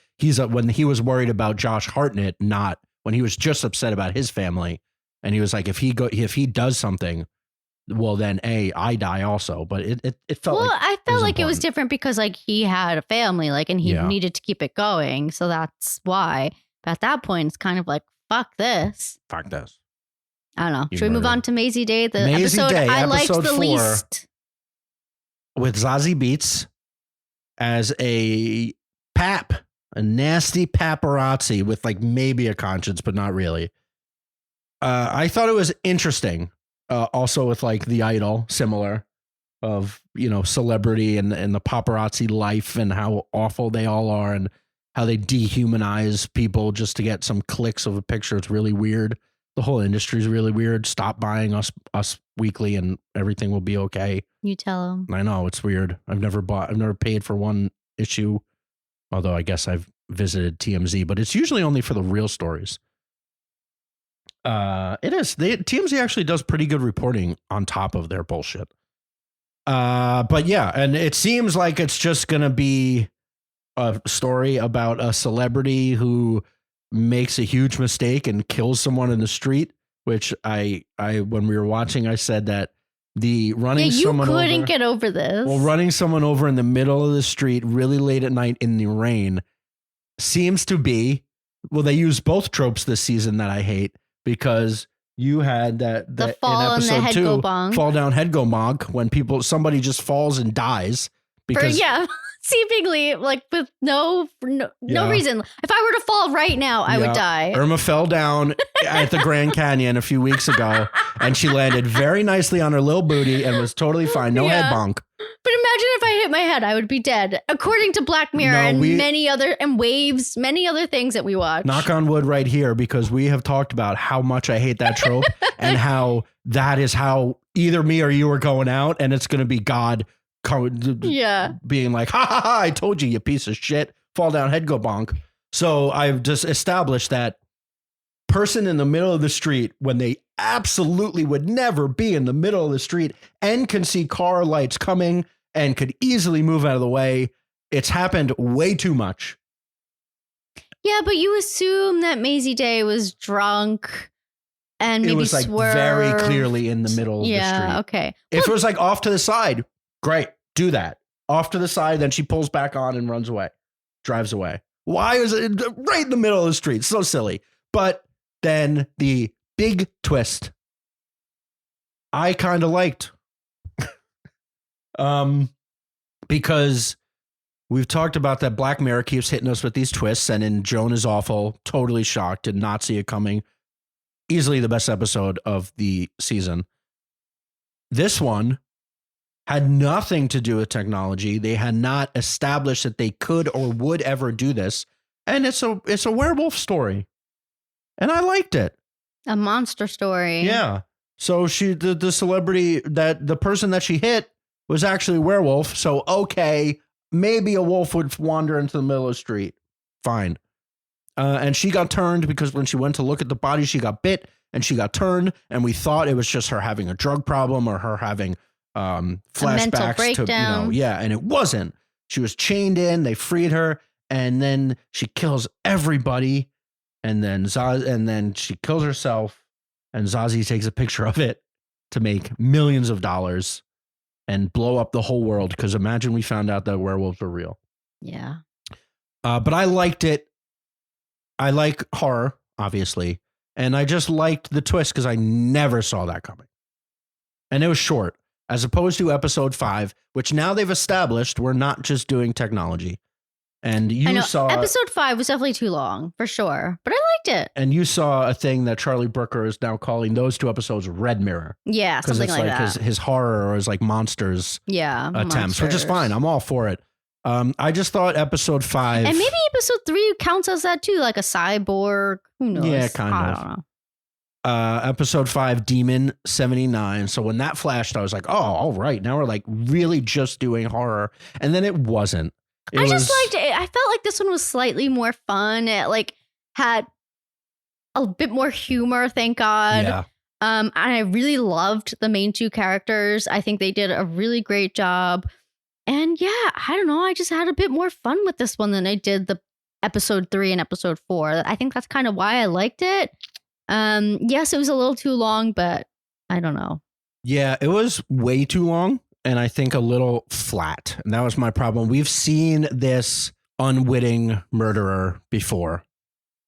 when he was worried about Josh Hartnett, not when he was just upset about his family, and he was like, if he does something, well then I die also. But it felt like I felt like it was different because like he had a family, like, and he needed to keep it going, so that's why. But at that point, it's kind of like fuck this. Fuck this. I don't know. You Should we move murderer. on to Maisie Day? The Maisie episode Day, I liked episode the 4. least. With Zazie Beetz as a nasty paparazzi with like maybe a conscience, but not really. I thought it was interesting. Also with like The Idol, similar of, you know, celebrity and the paparazzi life and how awful they all are and how they dehumanize people just to get some clicks of a picture. It's really weird. The whole industry is really weird. Stop buying us weekly and everything will be okay. You tell them. I know, it's weird. I've never paid for one issue, although I guess I've visited TMZ, but it's usually only for the real stories. It is. TMZ actually does pretty good reporting on top of their bullshit. But yeah, and it seems like it's just going to be a story about a celebrity who makes a huge mistake and kills someone in the street, which I when we were watching, I said that the running someone over. You couldn't get over this. Well, running someone over in the middle of the street really late at night in the rain seems to be, well, they use both tropes this season that I hate, because you had that the fall in episode and the head 2, go bonk. fall down head go bonk, when somebody just falls and dies because seemingly like with no reason. If I were to fall right now, I would die. Irma fell down at the Grand Canyon a few weeks ago, and she landed very nicely on her little booty and was totally fine. No head bonk. But imagine if I hit my head, I would be dead. According to Black Mirror many other things that we watch. Knock on wood right here, because we have talked about how much I hate that trope and how that is how either me or you are going out, and it's going to be God being like, ha ha ha, I told you, you piece of shit, fall down, head go bonk. So I've just established that person in the middle of the street when they absolutely would never be in the middle of the street and can see car lights coming and could easily move out of the way. It's happened way too much. Yeah, but you assume that Maisie Day was drunk and maybe it was like swerved. Very clearly in the middle of the street. Yeah, okay. If it was like off to the side, great, do that. Off to the side, then she pulls back on and runs away, drives away. Why is it right in the middle of the street? So silly. But then the big twist, I kind of liked. Because we've talked about that Black Mirror keeps hitting us with these twists, and in Joan is Awful, totally shocked, did not see it coming. Easily the best episode of the season. This one had nothing to do with technology. They had not established that they could or would ever do this. And it's a werewolf story. And I liked it. A monster story. Yeah. So the celebrity, that the person that she hit was actually a werewolf. So, okay, maybe a wolf would wander into the middle of the street. Fine. And she got turned because when she went to look at the body, she got bit and she got turned. And we thought it was just her having a drug problem or her having flashbacks to, and it wasn't. She was chained in, they freed her, and then she kills everybody, and then she kills herself, and Zazie takes a picture of it to make millions of dollars and blow up the whole world, because imagine we found out that werewolves were real. Yeah. But I liked it. I like horror, obviously, and I just liked the twist because I never saw that coming. And it was short. As opposed to episode 5, which now they've established we're not just doing technology. And you saw episode 5 was definitely too long for sure, but I liked it. And you saw a thing that Charlie Brooker is now calling those 2 episodes Red Mirror. Yeah, something it's like that. His horror or his like monsters attempts, which is fine. I'm all for it. I just thought episode 5, and maybe episode 3 counts as that too, like a cyborg. Who knows? Yeah, kind of. I don't know. Episode 5, Demon 79. So when that flashed, I was like, oh, all right. Now we're like really just doing horror. And then it wasn't. I just liked it. I felt like this one was slightly more fun. It like had a bit more humor, thank God. Yeah. And I really loved the main 2 characters. I think they did a really great job. And yeah, I don't know. I just had a bit more fun with this one than I did the episode 3 and episode 4. I think that's kind of why I liked it. Yes, it was a little too long, but I don't know. Yeah, it was way too long, and I think a little flat. And that was my problem. We've seen this unwitting murderer before.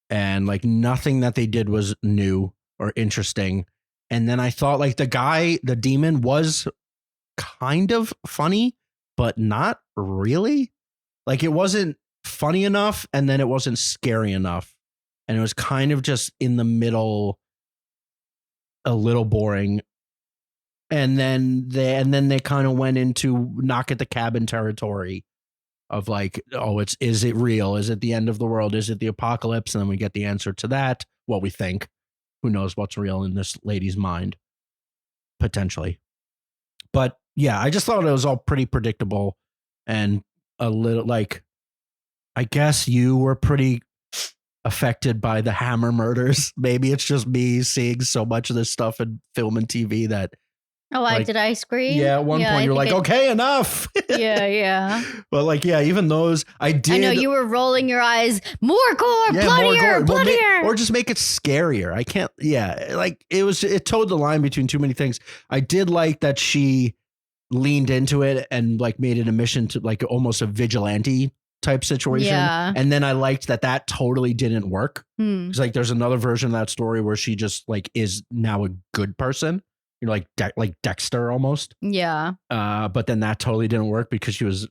and like nothing that they did was new or interesting. And then I thought like the demon was kind of funny, but not really. Like it wasn't funny enough, and then it wasn't scary enough. And it was kind of just in the middle, a little boring. And then they kind of went into knock at the cabin territory of like, oh, is it real? Is it the end of the world? Is it the apocalypse? And then we get the answer to that. What we think. Who knows what's real in this lady's mind? Potentially. But yeah, I just thought it was all pretty predictable and a little like, I guess you were pretty affected by the Hammer murders. Maybe it's just me seeing so much of this stuff in film and TV that. Oh, like, did I scream? Yeah, at one point you're like, okay, enough. Yeah. But like, yeah, even those, I did. I know you were rolling your eyes. More gore, bloodier. Well, or just make it scarier. I can't. Yeah, like it towed the line between too many things. I did like that she leaned into it and like made it a mission to like almost a vigilante type situation. Yeah. And then I liked that totally didn't work. Because like there's another version of that story where she just like is now a good person. You know, like Dexter almost. Yeah. But then that totally didn't work because she was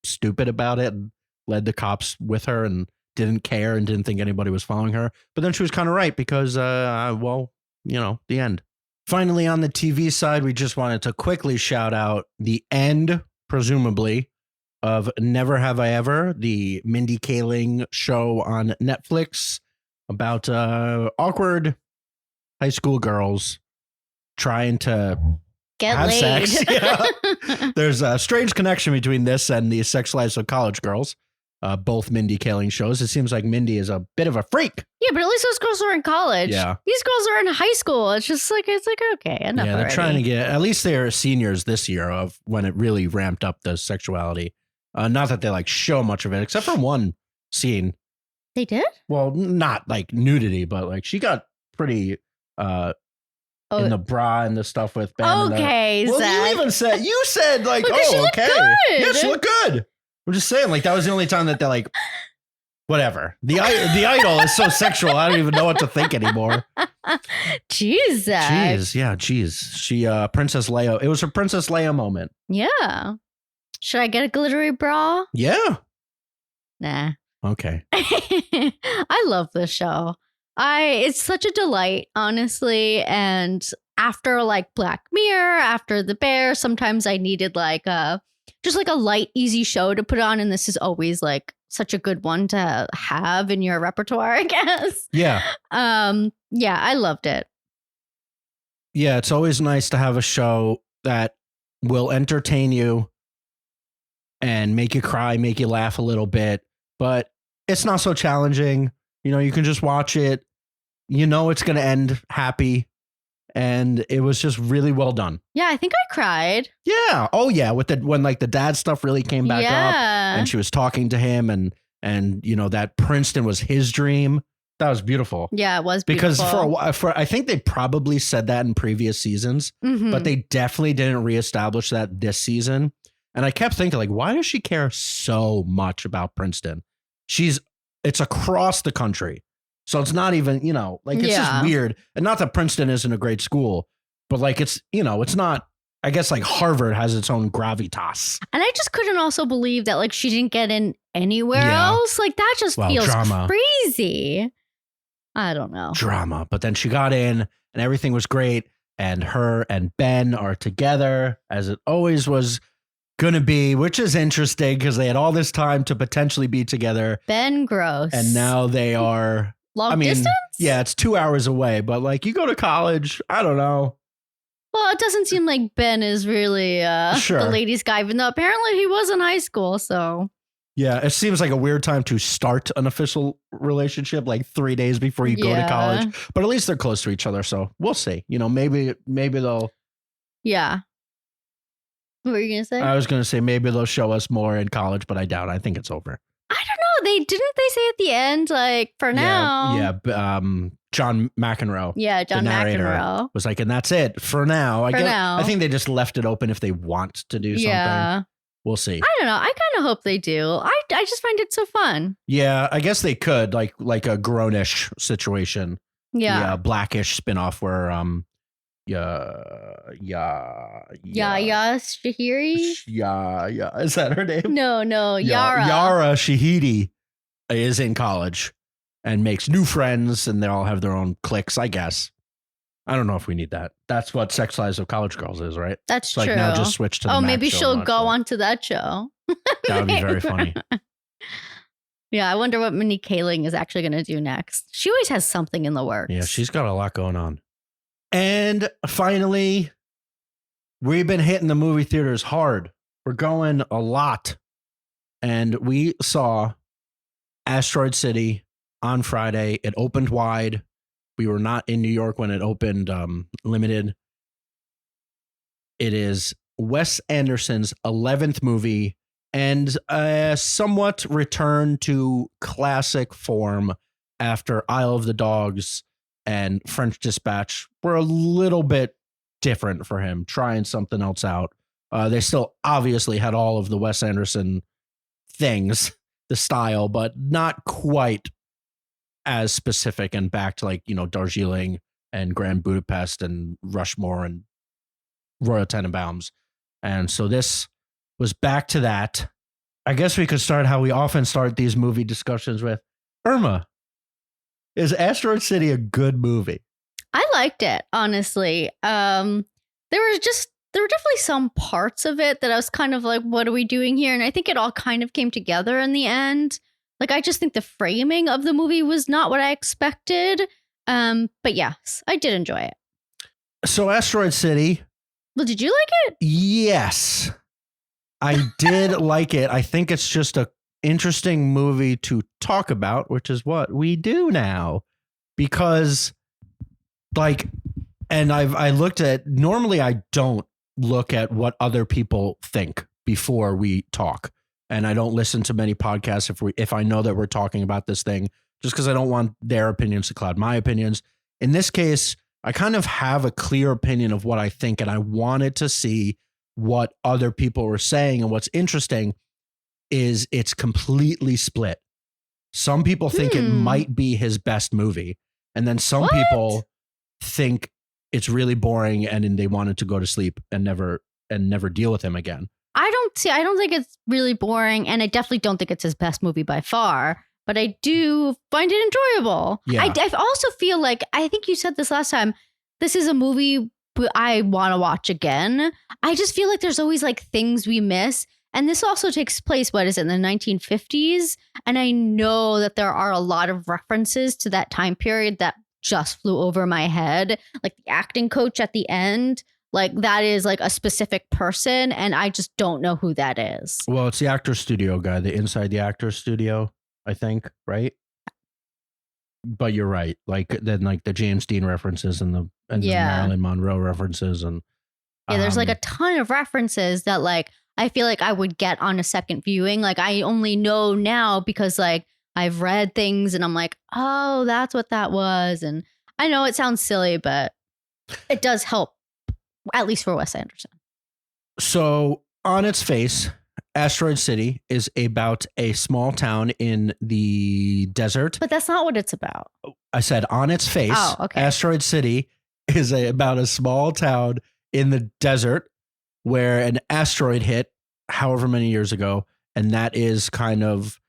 stupid about it and led the cops with her and didn't care and didn't think anybody was following her. But then she was kind of right because, well, you know, the end. Finally, on the TV side, we just wanted to quickly shout out the end, presumably, of Never Have I Ever, the Mindy Kaling show on Netflix about awkward high school girls trying to get have laid. sex. Yeah. There's a strange connection between this and the Sex Lives of College Girls, both Mindy Kaling shows. It seems like Mindy is a bit of a freak. Yeah, but at least those girls are in college. Yeah. These girls are in high school. It's like, okay, enough. Yeah, they're already. trying to get, at least they're seniors this year of when it really ramped up the sexuality. Not that they like show much of it, except for one scene. They did? Well, not like nudity, but like she got pretty in the bra and the stuff with Ben. Okay, well, Zach. you said like, Look, oh, okay. Good. Yeah, she looked good. I'm just saying, like, that was the only time that they're like, whatever. The idol is so sexual. I don't even know what to think anymore. Jeez, Zach. Jeez. Yeah. Jeez. She, Princess Leia. It was her Princess Leia moment. Yeah. Should I get a glittery bra? Yeah. Nah. Okay. I love this show. It's such a delight, honestly. And after like Black Mirror, after The Bear, sometimes I needed like just like a light, easy show to put on. And this is always like such a good one to have in your repertoire, I guess. Yeah. Yeah, I loved it. Yeah, it's always nice to have a show that will entertain you and make you cry, make you laugh a little bit, but it's not so challenging. You know, you can just watch it. You know it's going to end happy. And it was just really well done. Yeah, I think I cried. Yeah. Oh, yeah. When like the dad stuff really came back up and she was talking to him and you know, that Princeton was his dream. That was beautiful. Yeah, it was beautiful. Because for a while, I think they probably said that in previous seasons, but they definitely didn't reestablish that this season. And I kept thinking, like, why does she care so much about Princeton? It's across the country. So it's not even, you know, like, it's just weird. And not that Princeton isn't a great school, but like, it's, you know, it's not, I guess like Harvard has its own gravitas. And I just couldn't also believe that like she didn't get in anywhere else. Like that just feels drama. Crazy. I don't know. Drama. But then she got in and everything was great. And her and Ben are together as it always was going to be, which is interesting because they had all this time to potentially be together. Ben Gross. And now they are. Long distance? Yeah, it's 2 hours away, but like you go to college, I don't know. Well, it doesn't seem like Ben is really the ladies' guy, even though apparently he was in high school. So yeah, it seems like a weird time to start an official relationship, like 3 days before you go to college. But at least they're close to each other, so we'll see. You know, maybe they'll. Yeah. What were you gonna say? I was gonna say maybe they'll show us more in college, but I doubt. I think it's over. I don't know. Didn't they say at the end, like, for now? Yeah. John McEnroe. Yeah, John McEnroe was like, and that's it for now. I think they just left it open if they want to do something. Yeah. we'll see. I don't know. I kind of hope they do. I just find it so fun. Yeah, I guess they could like a Grownish situation. Yeah. The Blackish spinoff where Shahiri? Yeah. Is that her name? No, Yara. Yara Shahidi is in college and makes new friends, and they all have their own cliques, I guess. I don't know if we need that. That's what Sex Lives of College Girls is, right? That's true. Like now just switch to the Max maybe show, she'll go on to that show. That would be very funny. Yeah, I wonder what Minnie Kaling is actually going to do next. She always has something in the works. Yeah, she's got a lot going on. And finally, we've been hitting the movie theaters hard. We're going a lot. And we saw Asteroid City on Friday. It opened wide. We were not in New York when it opened limited. It is Wes Anderson's 11th movie and a somewhat return to classic form after Isle of the Dogs and French Dispatch were a little bit different for him, trying something else out. They still obviously had all of the Wes Anderson things, the style, but not quite as specific and back to like, Darjeeling and Grand Budapest and Rushmore and Royal Tenenbaums. And so this was back to that. I guess we could start how we often start these movie discussions with Irma. Is Asteroid City a good movie? I liked it, honestly. There were definitely some parts of it that I was kind of like, what are we doing here? And I think it all kind of came together in the end. Like, I just think the framing of the movie was not what I expected. But yes, I did enjoy it. So Asteroid City. Well, did you like it? Yes, I did like it. I think it's just a interesting movie to talk about, which is what we do now. Because I looked at, normally I don't look at what other people think before we talk. And I don't listen to many podcasts if I know that we're talking about this thing, just because I don't want their opinions to cloud my opinions. In this case, I kind of have a clear opinion of what I think, and I wanted to see what other people were saying. And what's interesting is it's completely split. Some people think it might be his best movie, and then some people think it's really boring and they wanted to go to sleep and never deal with him again. I don't think it's really boring, and I definitely don't think it's his best movie by far, but I do find it enjoyable. Yeah. I also feel like, I think you said this last time, this is a movie I want to watch again. I just feel like there's always like things we miss. And this also takes place, what is it, in the 1950s? And I know that there are a lot of references to that time period that just flew over my head. Like the acting coach at the end, like that is like a specific person, and I just don't know who that is. Well, it's the actor studio guy, the inside the actor studio, I think, right? But you're right. Like then like the James Dean references and the Marilyn Monroe references and there's like a ton of references that like I feel like I would get on a second viewing. Like I only know now because like I've read things and I'm like, oh, that's what that was. And I know it sounds silly, but it does help, at least for Wes Anderson. So on its face, Asteroid City is about a small town in the desert. But that's not what it's about. I said on its face, okay. Asteroid City is about a small town in the desert where an asteroid hit however many years ago. And that is kind of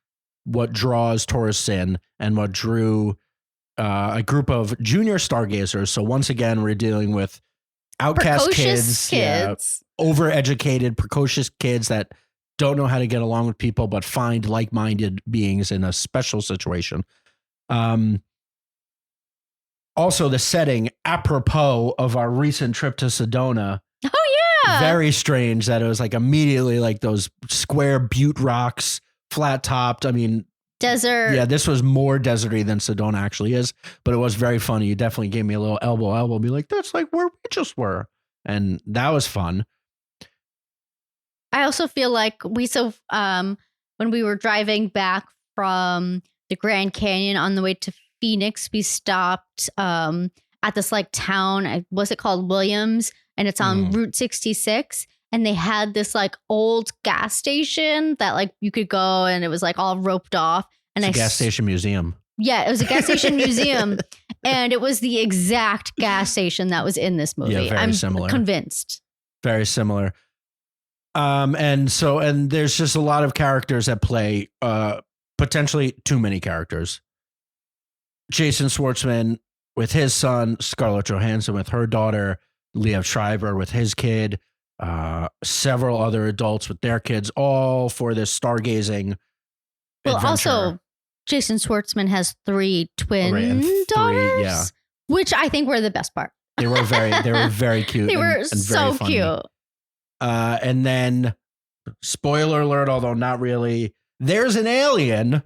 what draws tourists in and what drew a group of junior stargazers. So once again, we're dealing with outcast kids. Yeah, overeducated, precocious kids that don't know how to get along with people, but find like-minded beings in a special situation. Also, the setting, apropos of our recent trip to Sedona. Oh, yeah. Very strange that it was like immediately like those square butte rocks, flat topped. I mean, desert. Yeah, this was more deserty than Sedona actually is, but it was very funny. You definitely gave me a little elbow, be like, that's like where we just were. And that was fun. I also feel like when we were driving back from the Grand Canyon on the way to Phoenix, we stopped at this like town. Was it called Williams? And it's on Route 66. and they had this like old gas station that like you could go and it was like all roped off. And it's a gas station museum. Yeah, it was a gas station museum, and it was the exact gas station that was in this movie. Yeah, very similar. Convinced. Very similar. And there's just a lot of characters at play, potentially too many characters. Jason Schwartzman with his son, Scarlett Johansson with her daughter, Liev Schreiber with his kid, several other adults with their kids, all for this stargazing adventure. Also, Jason Schwartzman has 3 twin daughters, which I think were the best part. They were very cute. They were and so very cute. And then, spoiler alert, although not really, there's an alien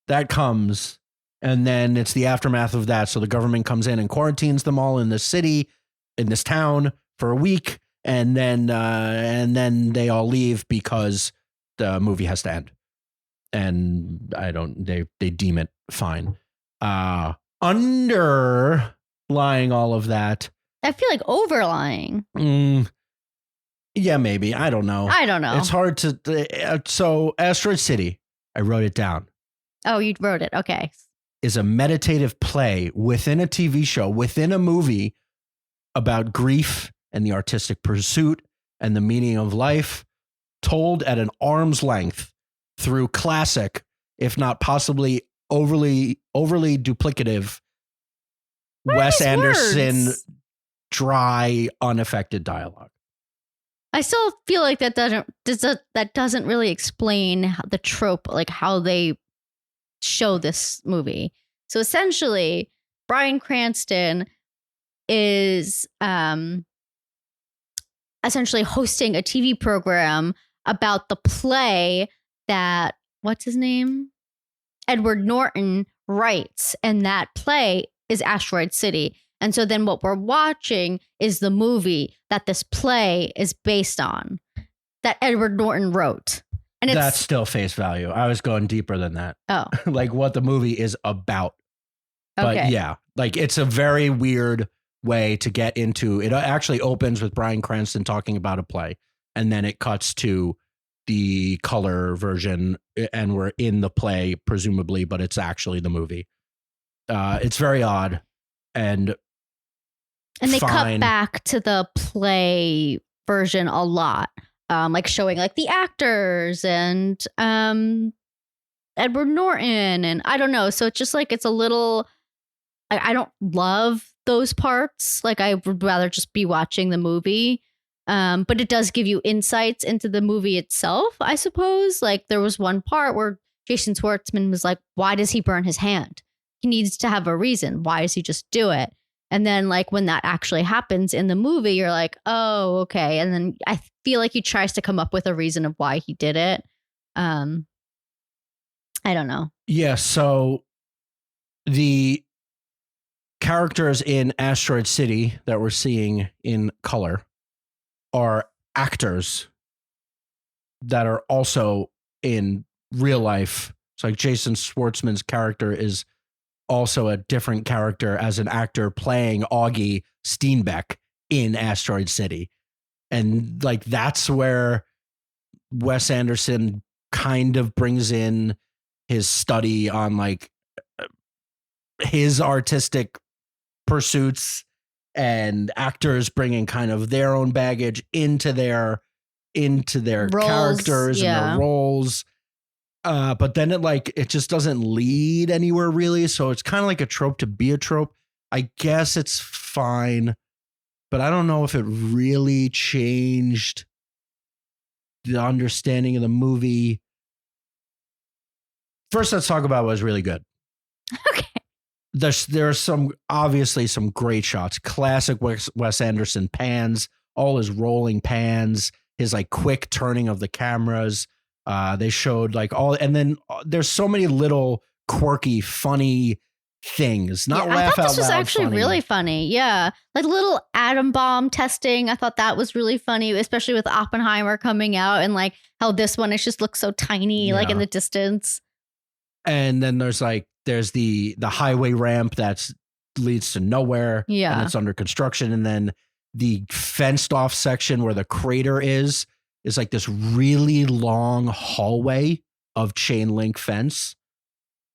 that comes, and then it's the aftermath of that. So the government comes in and quarantines them all in this city, in this town for a week, and then they all leave because the movie has to end. And they deem it fine. Underlying all of that, I feel like overlying. Yeah, maybe. I don't know. It's hard to. So Asteroid City, I wrote it down. Oh, you wrote it. Okay. Is a meditative play within a TV show, within a movie about grief and the artistic pursuit and the meaning of life, told at an arm's length through classic, if not possibly overly duplicative, Wes Anderson, dry, unaffected dialogue. I still feel like that doesn't really explain the trope, like how they show this movie. So essentially, Bryan Cranston is essentially hosting a TV program about the play that, what's his name? Edward Norton writes, and that play is Asteroid City. And so then what we're watching is the movie that this play is based on, that Edward Norton wrote. And that's still face value. I was going deeper than that. Oh. Like what the movie is about. But okay. Yeah, like it's a very weird way to get into it. Actually opens with Bryan Cranston talking about a play, and then it cuts to the color version, and we're in the play presumably, but it's actually the movie. It's very odd, and they cut back to the play version a lot, like showing like the actors and Edward Norton, and I don't know. So it's just like it's a little. I don't love those parts. Like I would rather just be watching the movie. But it does give you insights into the movie itself, I suppose. Like there was one part where Jason Schwartzman was like, why does he burn his hand? He needs to have a reason. Why does he just do it? And then like when that actually happens in the movie, you're like, oh, okay. And then I feel like he tries to come up with a reason of why he did it. I don't know. Yeah. So the characters in Asteroid City that we're seeing in color are actors that are also in real life. It's like Jason Schwartzman's character is also a different character as an actor playing Augie Steenbeck in Asteroid City. And like that's where Wes Anderson kind of brings in his study on like his artistic pursuits, and actors bringing kind of their own baggage into their roles, characters and their roles. But then it just doesn't lead anywhere really. So it's kind of like a trope to be a trope. I guess it's fine, but I don't know if it really changed the understanding of the movie. First, let's talk about what was really good. Okay. There are obviously some great shots, classic Wes Anderson pans, all his rolling pans, his like quick turning of the cameras. They showed like all, and then there's so many little quirky, funny things. Not laugh out loud. I thought this was actually really funny. Yeah, like little atom bomb testing. I thought that was really funny, especially with Oppenheimer coming out, and like how this one just looks so tiny, like in the distance. And then there's the highway ramp that leads to nowhere. Yeah. And it's under construction. And then the fenced off section where the crater is like this really long hallway of chain link fence,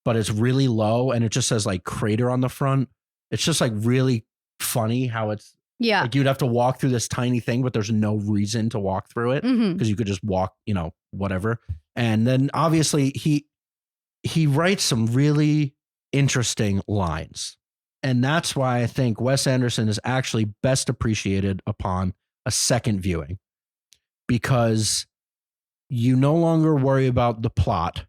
but it's really low and it just says like crater on the front. It's just like really funny how it's like you'd have to walk through this tiny thing, but there's no reason to walk through it because you could just walk, whatever. And then obviously he writes some really interesting lines. And that's why I think Wes Anderson is actually best appreciated upon a second viewing, because you no longer worry about the plot,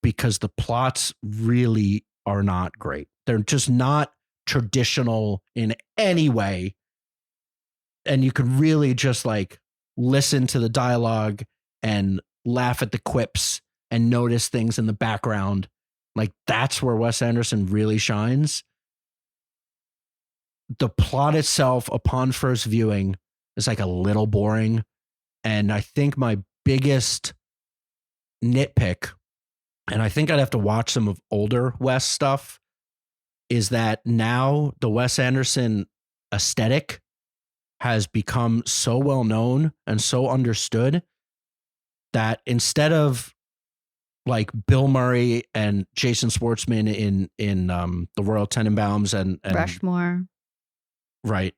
because the plots really are not great. They're just not traditional in any way. And you can really just like listen to the dialogue and laugh at the quips and notice things in the background. Like that's where Wes Anderson really shines. The plot itself upon first viewing is like a little boring. And I think my biggest nitpick, and I think I'd have to watch some of older Wes stuff, is that now the Wes Anderson aesthetic has become so well known and so understood that instead of like Bill Murray and Jason Schwartzman in The Royal Tenenbaums and Rushmore, right,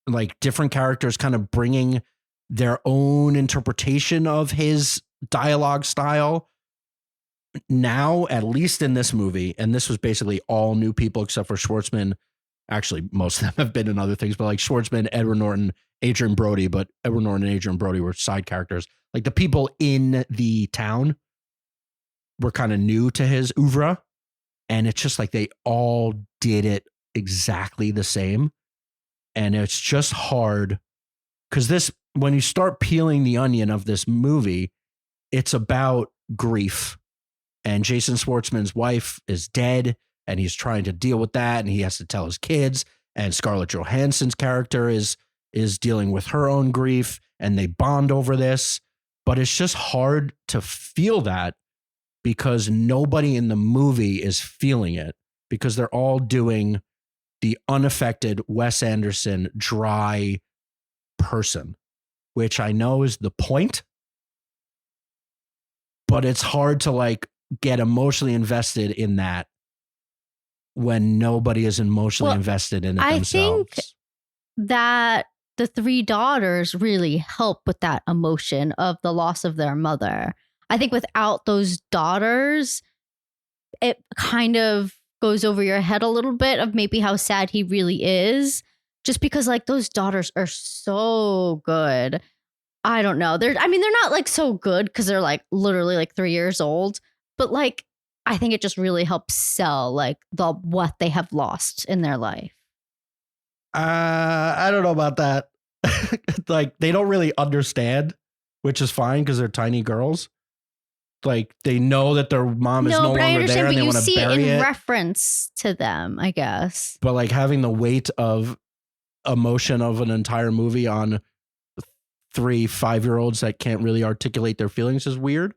like different characters kind of bringing their own interpretation of his dialogue style. Now, at least in this movie, and this was basically all new people except for Schwartzman. Actually, most of them have been in other things, but like Schwartzman, Edward Norton, Adrian Brody, but Edward Norton and Adrian Brody were side characters. Like the people in the town were kind of new to his oeuvre. And it's just like they all did it exactly the same. And it's just hard because when you start peeling the onion of this movie, it's about grief. And Jason Schwartzman's wife is dead and he's trying to deal with that. And he has to tell his kids, and Scarlett Johansson's character is dealing with her own grief, and they bond over this. But it's just hard to feel that because nobody in the movie is feeling it, because they're all doing the unaffected Wes Anderson dry person, which I know is the point, but it's hard to like get emotionally invested in that when nobody is emotionally invested in it themselves. I think that the three daughters really help with that emotion of the loss of their mother. I think without those daughters, it kind of goes over your head a little bit of maybe how sad he really is, just because like those daughters are so good. I don't know. They're not like so good because they're like literally like 3 years old, but like I think it just really helps sell like what they have lost in their life. I don't know about that. Like they don't really understand, which is fine because they're tiny girls. Like they know that their mom is no longer there and they want to bury it. You see it in reference to them, I guess. But like having the weight of emotion of an entire movie on 3 5-year-olds that can't really articulate their feelings is weird.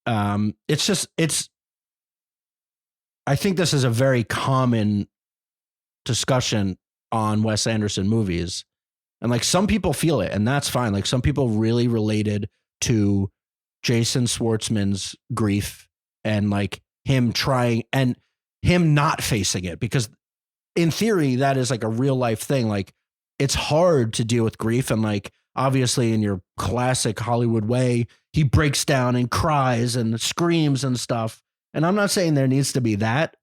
I think this is a very common discussion on Wes Anderson movies. And like some people feel it, and that's fine. Like some people really related to Jason Schwartzman's grief and like him trying and him not facing it, because in theory, that is like a real life thing. Like it's hard to deal with grief. And like, obviously in your classic Hollywood way, he breaks down and cries and screams and stuff. And I'm not saying there needs to be that.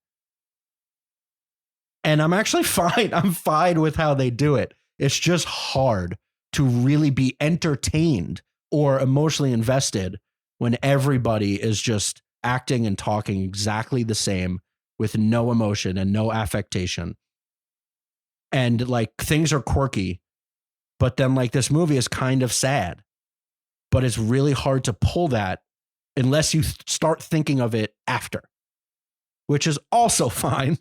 And I'm actually fine. I'm fine with how they do it. It's just hard to really be entertained or emotionally invested when everybody is just acting and talking exactly the same with no emotion and no affectation. And like things are quirky, but then like this movie is kind of sad, but it's really hard to pull that unless you start thinking of it after, which is also fine.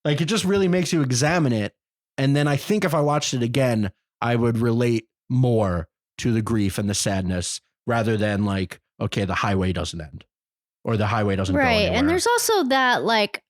Like it just really makes you examine it. And then I think if I watched it again, I would relate more to the grief and the sadness rather than like, okay, the highway doesn't end or the highway doesn't go anywhere. And there's also that, like,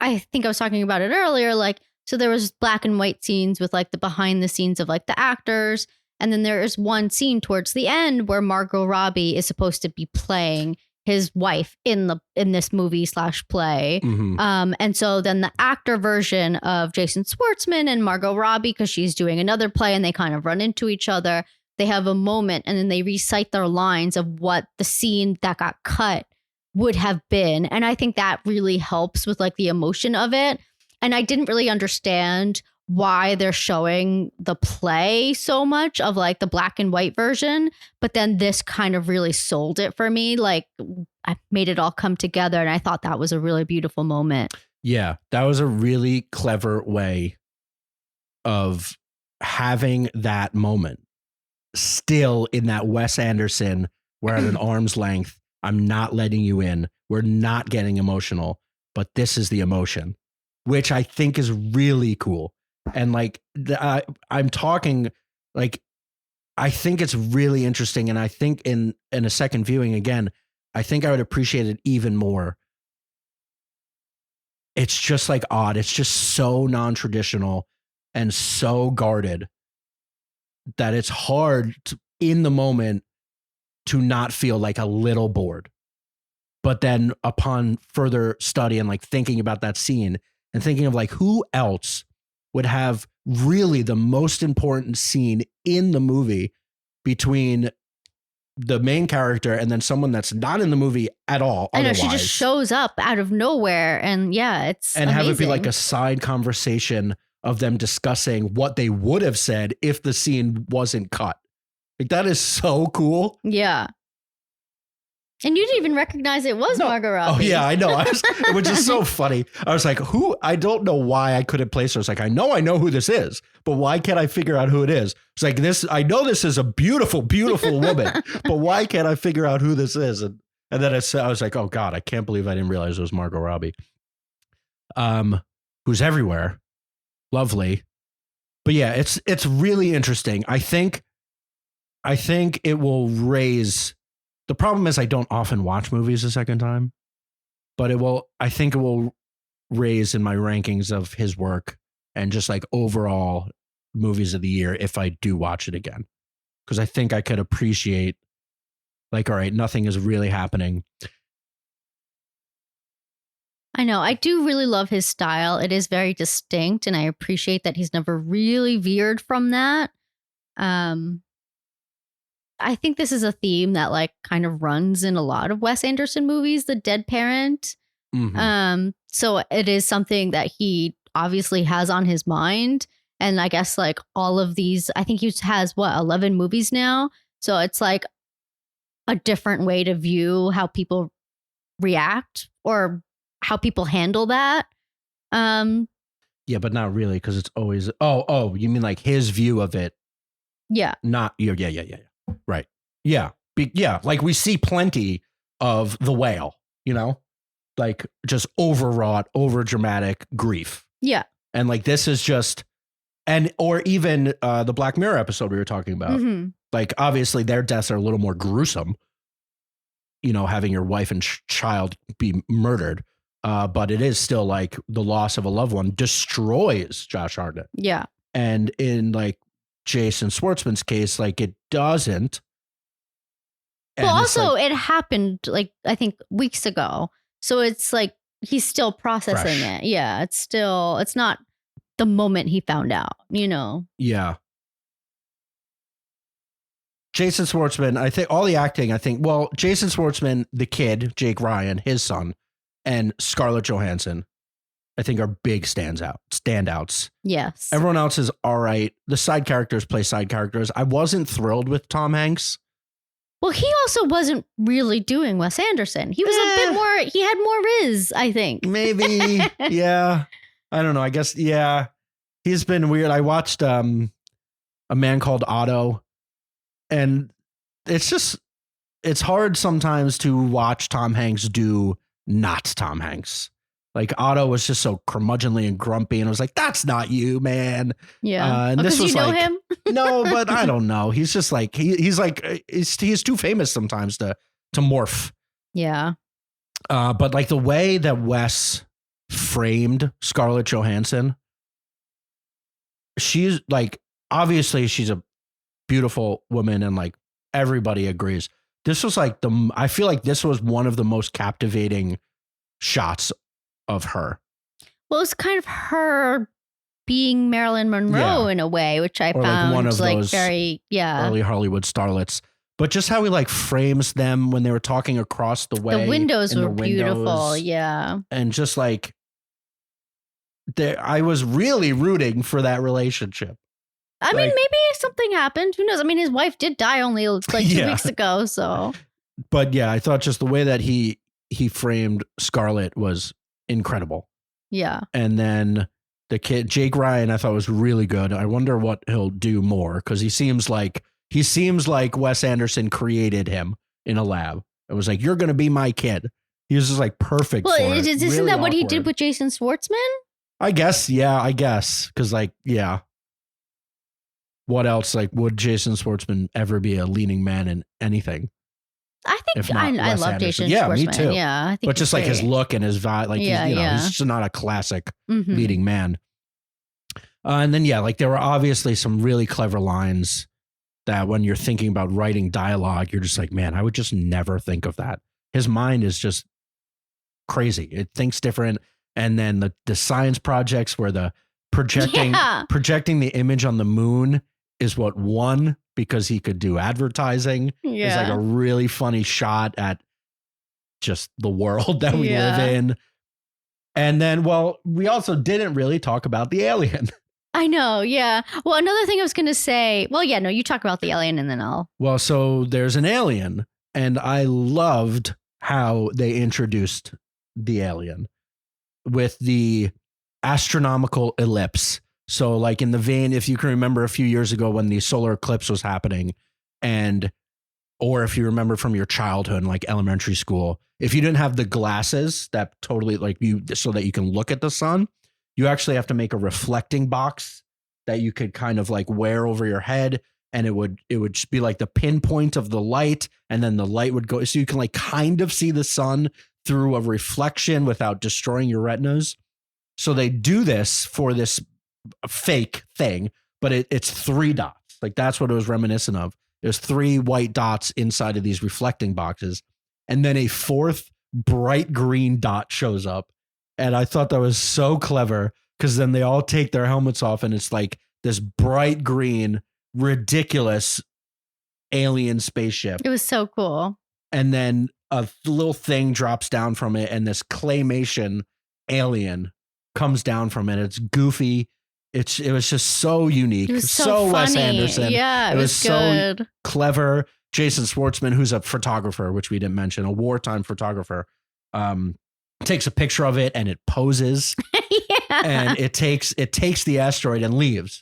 I think I was talking about it earlier, like So there was black and white scenes with like the behind the scenes of like the actors. And then there is one scene towards the end where Margot Robbie is supposed to be playing his wife in this movie / play. And so then the actor version of Jason Schwartzman and Margot Robbie, because she's doing another play and they kind of run into each other, they have a moment and then they recite their lines of what the scene that got cut would have been. And I think that really helps with like the emotion of it. And I didn't really understand why they're showing the play so much of like the black and white version. But then this kind of really sold it for me. Like I made it all come together. And I thought that was a really beautiful moment. Yeah, that was a really clever way of having that moment still in that Wes Anderson, we're at an arm's length. I'm not letting you in. We're not getting emotional, but this is the emotion, which I think is really cool. And like, I'm talking like, I think it's really interesting. And I think in a second viewing again, I think I would appreciate it even more. It's just like odd. It's just so non-traditional and so guarded that it's hard to, in the moment, to not feel like a little bored. But then upon further study and like thinking about that scene and thinking of like who else would have really the most important scene in the movie between the main character and then someone that's not in the movie at all. I know, she just shows up out of nowhere and yeah, it's and amazing. Have it be like a side conversation of them discussing what they would have said if the scene wasn't cut. Like that is so cool. Yeah. And you didn't even recognize it was Margot Robbie. Oh, yeah, I know. Which is so funny. I was like, who? I don't know why I couldn't place her. It's like, I know who this is, but why can't I figure out who it is? It's like this. I know this is a beautiful, beautiful woman, but why can't I figure out who this is? And then I was like, oh, God, I can't believe I didn't realize it was Margot Robbie, who's everywhere. Lovely. But yeah, it's really interesting. I think it will raise. The problem is I don't often watch movies a second time, but I think it will raise in my rankings of his work and just like overall movies of the year if I do watch it again. Because I think I could appreciate like, all right, nothing is really happening. I know. I do really love his style. It is very distinct and I appreciate that he's never really veered from that. I think this is a theme that like kind of runs in a lot of Wes Anderson movies, the dead parent. Mm-hmm. So it is something that he obviously has on his mind. And I guess like all of these, I think he has 11 movies now. So it's like a different way to view how people react or how people handle that. Yeah, but not really. Cause it's always, you mean like his view of it? Yeah. Not, yeah. Right. Yeah. Yeah. Like we see plenty of The Whale, like just overwrought, over dramatic grief. Yeah. And like this is just, or even the Black Mirror episode we were talking about. Mm-hmm. Like obviously their deaths are a little more gruesome, having your wife and child be murdered. But it is still like the loss of a loved one destroys Josh Hartnett. Yeah. And in like Jason Schwartzman's case, like it doesn't. And well, also like, it happened like I think weeks ago, so it's like he's still processing it. Yeah, it's not the moment he found out, Yeah. Jason Schwartzman, I think all the acting. Jason Schwartzman, the kid, Jake Ryan, his son, and Scarlett Johansson, I think are big standouts. Yes. Everyone else is all right. The side characters play side characters. I wasn't thrilled with Tom Hanks. Well, he also wasn't really doing Wes Anderson. He was a bit more, he had more riz, I think. Maybe. Yeah. I don't know. I guess, yeah. He's been weird. I watched A Man Called Otto, and it's hard sometimes to watch Tom Hanks do not Tom Hanks. Like Otto was just so curmudgeonly and grumpy, and I was like, "That's not you, man." Yeah, and this was him. No, but I don't know. He's just like he's too famous sometimes to morph. Yeah. But like the way that Wes framed Scarlett Johansson she's like, obviously she's a beautiful woman and like everybody agrees. This was like I feel like this was one of the most captivating shots of her. Well, it's kind of her being Marilyn Monroe in a way, which I found like one of those very, early Hollywood starlets. But just how he like frames them when they were talking across the way. The windows were beautiful. Yeah. And just like, I was really rooting for that relationship. I mean, maybe something happened. Who knows? I mean, his wife did die only like 2 weeks ago. So, but yeah, I thought just the way that he framed Scarlett was incredible. Yeah. And then the kid, Jake Ryan, I thought was really good. I wonder what he'll do more, because he seems like Wes Anderson created him in a lab. It was like, you're going to be my kid. He was just like perfect. Well, for isn't really that what awkward. he did with Jason Schwartzman? I guess. Yeah, I guess. Because like, yeah. What else? Like, would Jason Schwartzman ever be a leading man in anything? I think I love Jason Schwartzman. Yeah, me too. Yeah, I think but just like his look and his vibe, like he's just not a classic leading man. And then like there were obviously some really clever lines that when you're thinking about writing dialogue, you're just like, man, I would just never think of that. His mind is just crazy. It thinks different. And then the science projects where the projecting the image on the moon is what won, because he could do advertising. Yeah. It's like a really funny shot at just the world that we live in. And then, well, we also didn't really talk about the alien. I know. Yeah. Well, another thing I was going to say, you talk about the alien and then I'll. Well, so there's an alien, and I loved how they introduced the alien with the astronomical ellipse. So like in the vein, if you can remember a few years ago when the solar eclipse was happening, or if you remember from your childhood, like elementary school, if you didn't have the glasses that totally so that you can look at the sun, you actually have to make a reflecting box that you could kind of like wear over your head. And it would just be like the pinpoint of the light. And then the light would go, so you can like kind of see the sun through a reflection without destroying your retinas. So they do this for this fake thing, but it's 3 dots. Like that's what it was reminiscent of. There's 3 white dots inside of these reflecting boxes. And then a 4th bright green dot shows up. And I thought that was so clever, because then they all take their helmets off and it's like this bright green, ridiculous alien spaceship. It was so cool. And then a little thing drops down from it, and this claymation alien comes down from it. It's goofy. It was just so unique. It was so Wes funny. Anderson. Yeah, it was good. So clever. Jason Schwartzman, who's a photographer, which we didn't mention, a wartime photographer, takes a picture of it and it poses. And it takes the asteroid and leaves.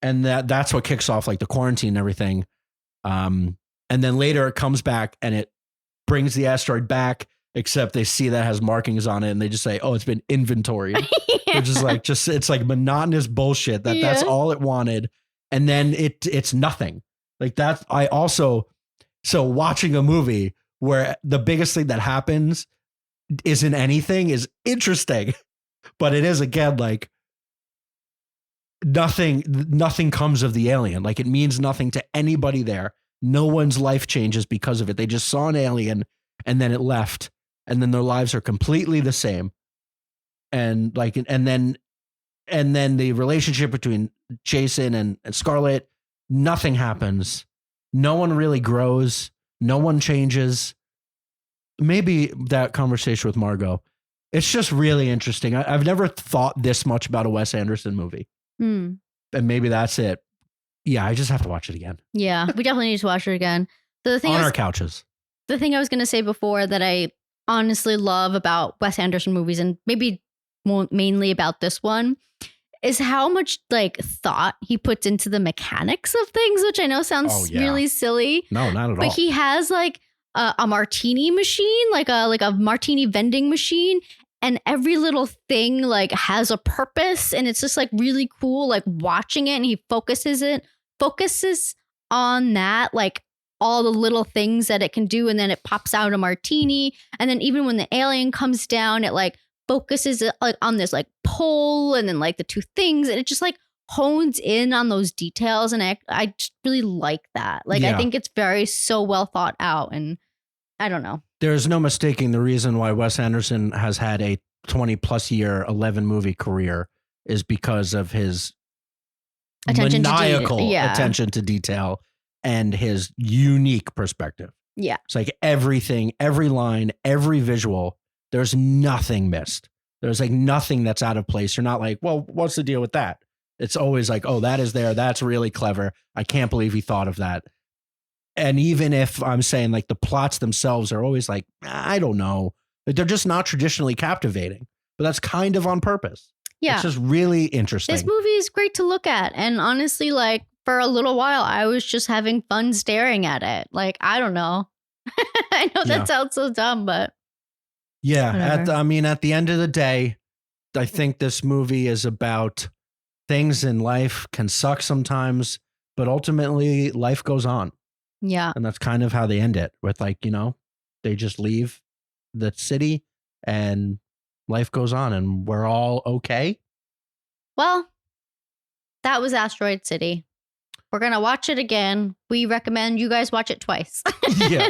And that's what kicks off like the quarantine and everything. And then later it comes back and it brings the asteroid back, except they see that has markings on it and they just say, oh, it's been inventoried. Which is like, it's like monotonous bullshit that's all it wanted. And then it's nothing like that. So watching a movie where the biggest thing that happens isn't anything is interesting, but it is, again, like nothing comes of the alien. Like it means nothing to anybody there. No one's life changes because of it. They just saw an alien and then it left, and then their lives are completely the same. And like, and then the relationship between Jason and Scarlett, nothing happens. No one really grows. No one changes. Maybe that conversation with Margot. It's just really interesting. I've never thought this much about a Wes Anderson movie. And maybe that's it. Yeah, I just have to watch it again. Yeah, we definitely need to watch it again. The thing on our couches. The thing I was going to say before that I honestly love about Wes Anderson movies, and maybe mainly about this one, is how much like thought he puts into the mechanics of things, which I know sounds really silly. No, not at all. But he has like a martini machine, like a martini vending machine, and every little thing like has a purpose, and it's just like really cool, like watching it, and he focuses on that, like all the little things that it can do, and then it pops out a martini, and then even when the alien comes down, it like focuses like on this like pole, and then like the 2 things, and it just like hones in on those details, and I just really like that. Like, I think it's so well thought out, and I don't know. There's no mistaking the reason why Wes Anderson has had a 20 plus year 11 movie career is because of his maniacal attention to detail and his unique perspective. Yeah. It's like everything, every line, every visual, there's nothing missed. There's like nothing that's out of place. You're not like, well, what's the deal with that? It's always like, oh, that is there. That's really clever. I can't believe he thought of that. And even if I'm saying like the plots themselves are always like, I don't know, like they're just not traditionally captivating, but that's kind of on purpose. Yeah. It's just really interesting. This movie is great to look at. And honestly, like for a little while, I was just having fun staring at it. Like, I don't know. I know that sounds so dumb, but. Yeah. At the end of the day, I think this movie is about things in life can suck sometimes, but ultimately life goes on. Yeah. And that's kind of how they end it with like, they just leave the city and life goes on and we're all okay. Well, that was Asteroid City. We're going to watch it again. We recommend you guys watch it twice. Yeah.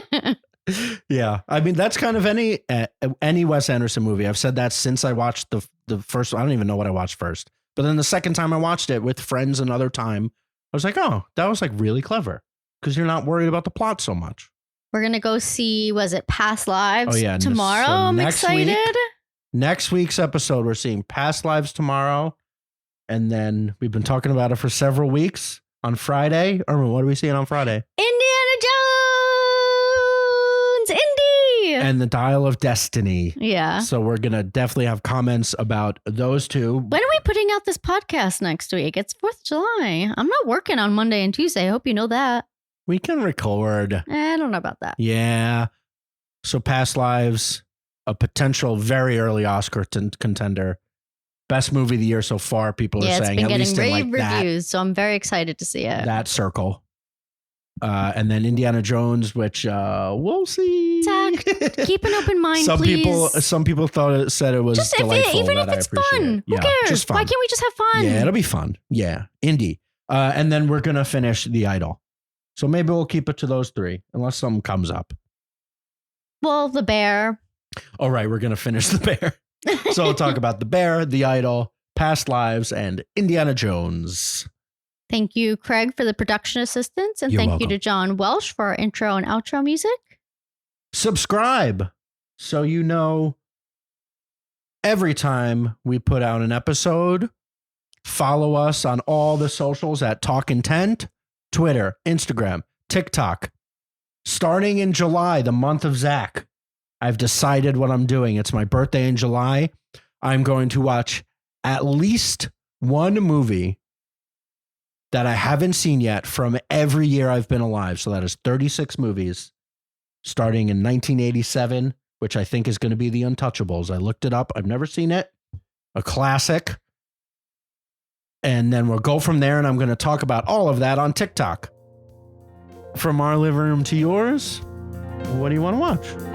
Yeah. I mean, that's kind of any Wes Anderson movie. I've said that since I watched the first one. I don't even know what I watched first. But then the second time I watched it with friends another time, I was like, oh, that was like really clever. Because you're not worried about the plot so much. We're going to go see, was it Past Lives tomorrow? So I'm excited. Next week's episode, we're seeing Past Lives tomorrow. And then we've been talking about it for several weeks. On Friday, Irma, what are we seeing on Friday? Indiana Jones! Indy! And the Dial of Destiny. Yeah. So we're going to definitely have comments about those two. When are we putting out this podcast next week? It's 4th of July. I'm not working on Monday and Tuesday. I hope you know that. We can record. I don't know about that. Yeah. So Past Lives, a potential very early Oscar contender. Best movie of the year so far, people are saying. It's been at least getting in like reviews, so I'm very excited to see it. That circle. And then Indiana Jones, which we'll see. Zach, keep an open mind, please. Some people said it was just delightful. Even if it's fun. Who cares? Why can't we just have fun? Yeah, it'll be fun. Yeah, Indy. And then we're going to finish The Idol. So maybe we'll keep it to those three, unless something comes up. Well, The Bear. All right, we're going to finish The Bear. So we'll talk about The Bear, The Idol, Past Lives, and Indiana Jones. Thank you, Craig, for the production assistance. And You're thank welcome. you to John Welsh for our intro and outro music. Subscribe so you know every time we put out an episode. Follow us on all the socials at Talkin Tent, Twitter, Instagram, TikTok. Starting in July, the month of Zach, I've decided what I'm doing. It's my birthday in July. I'm going to watch at least one movie that I haven't seen yet from every year I've been alive. So that is 36 movies starting in 1987, which I think is going to be The Untouchables. I looked it up. I've never seen it. A classic. And then we'll go from there, and I'm going to talk about all of that on TikTok. From our living room to yours, what do you want to watch?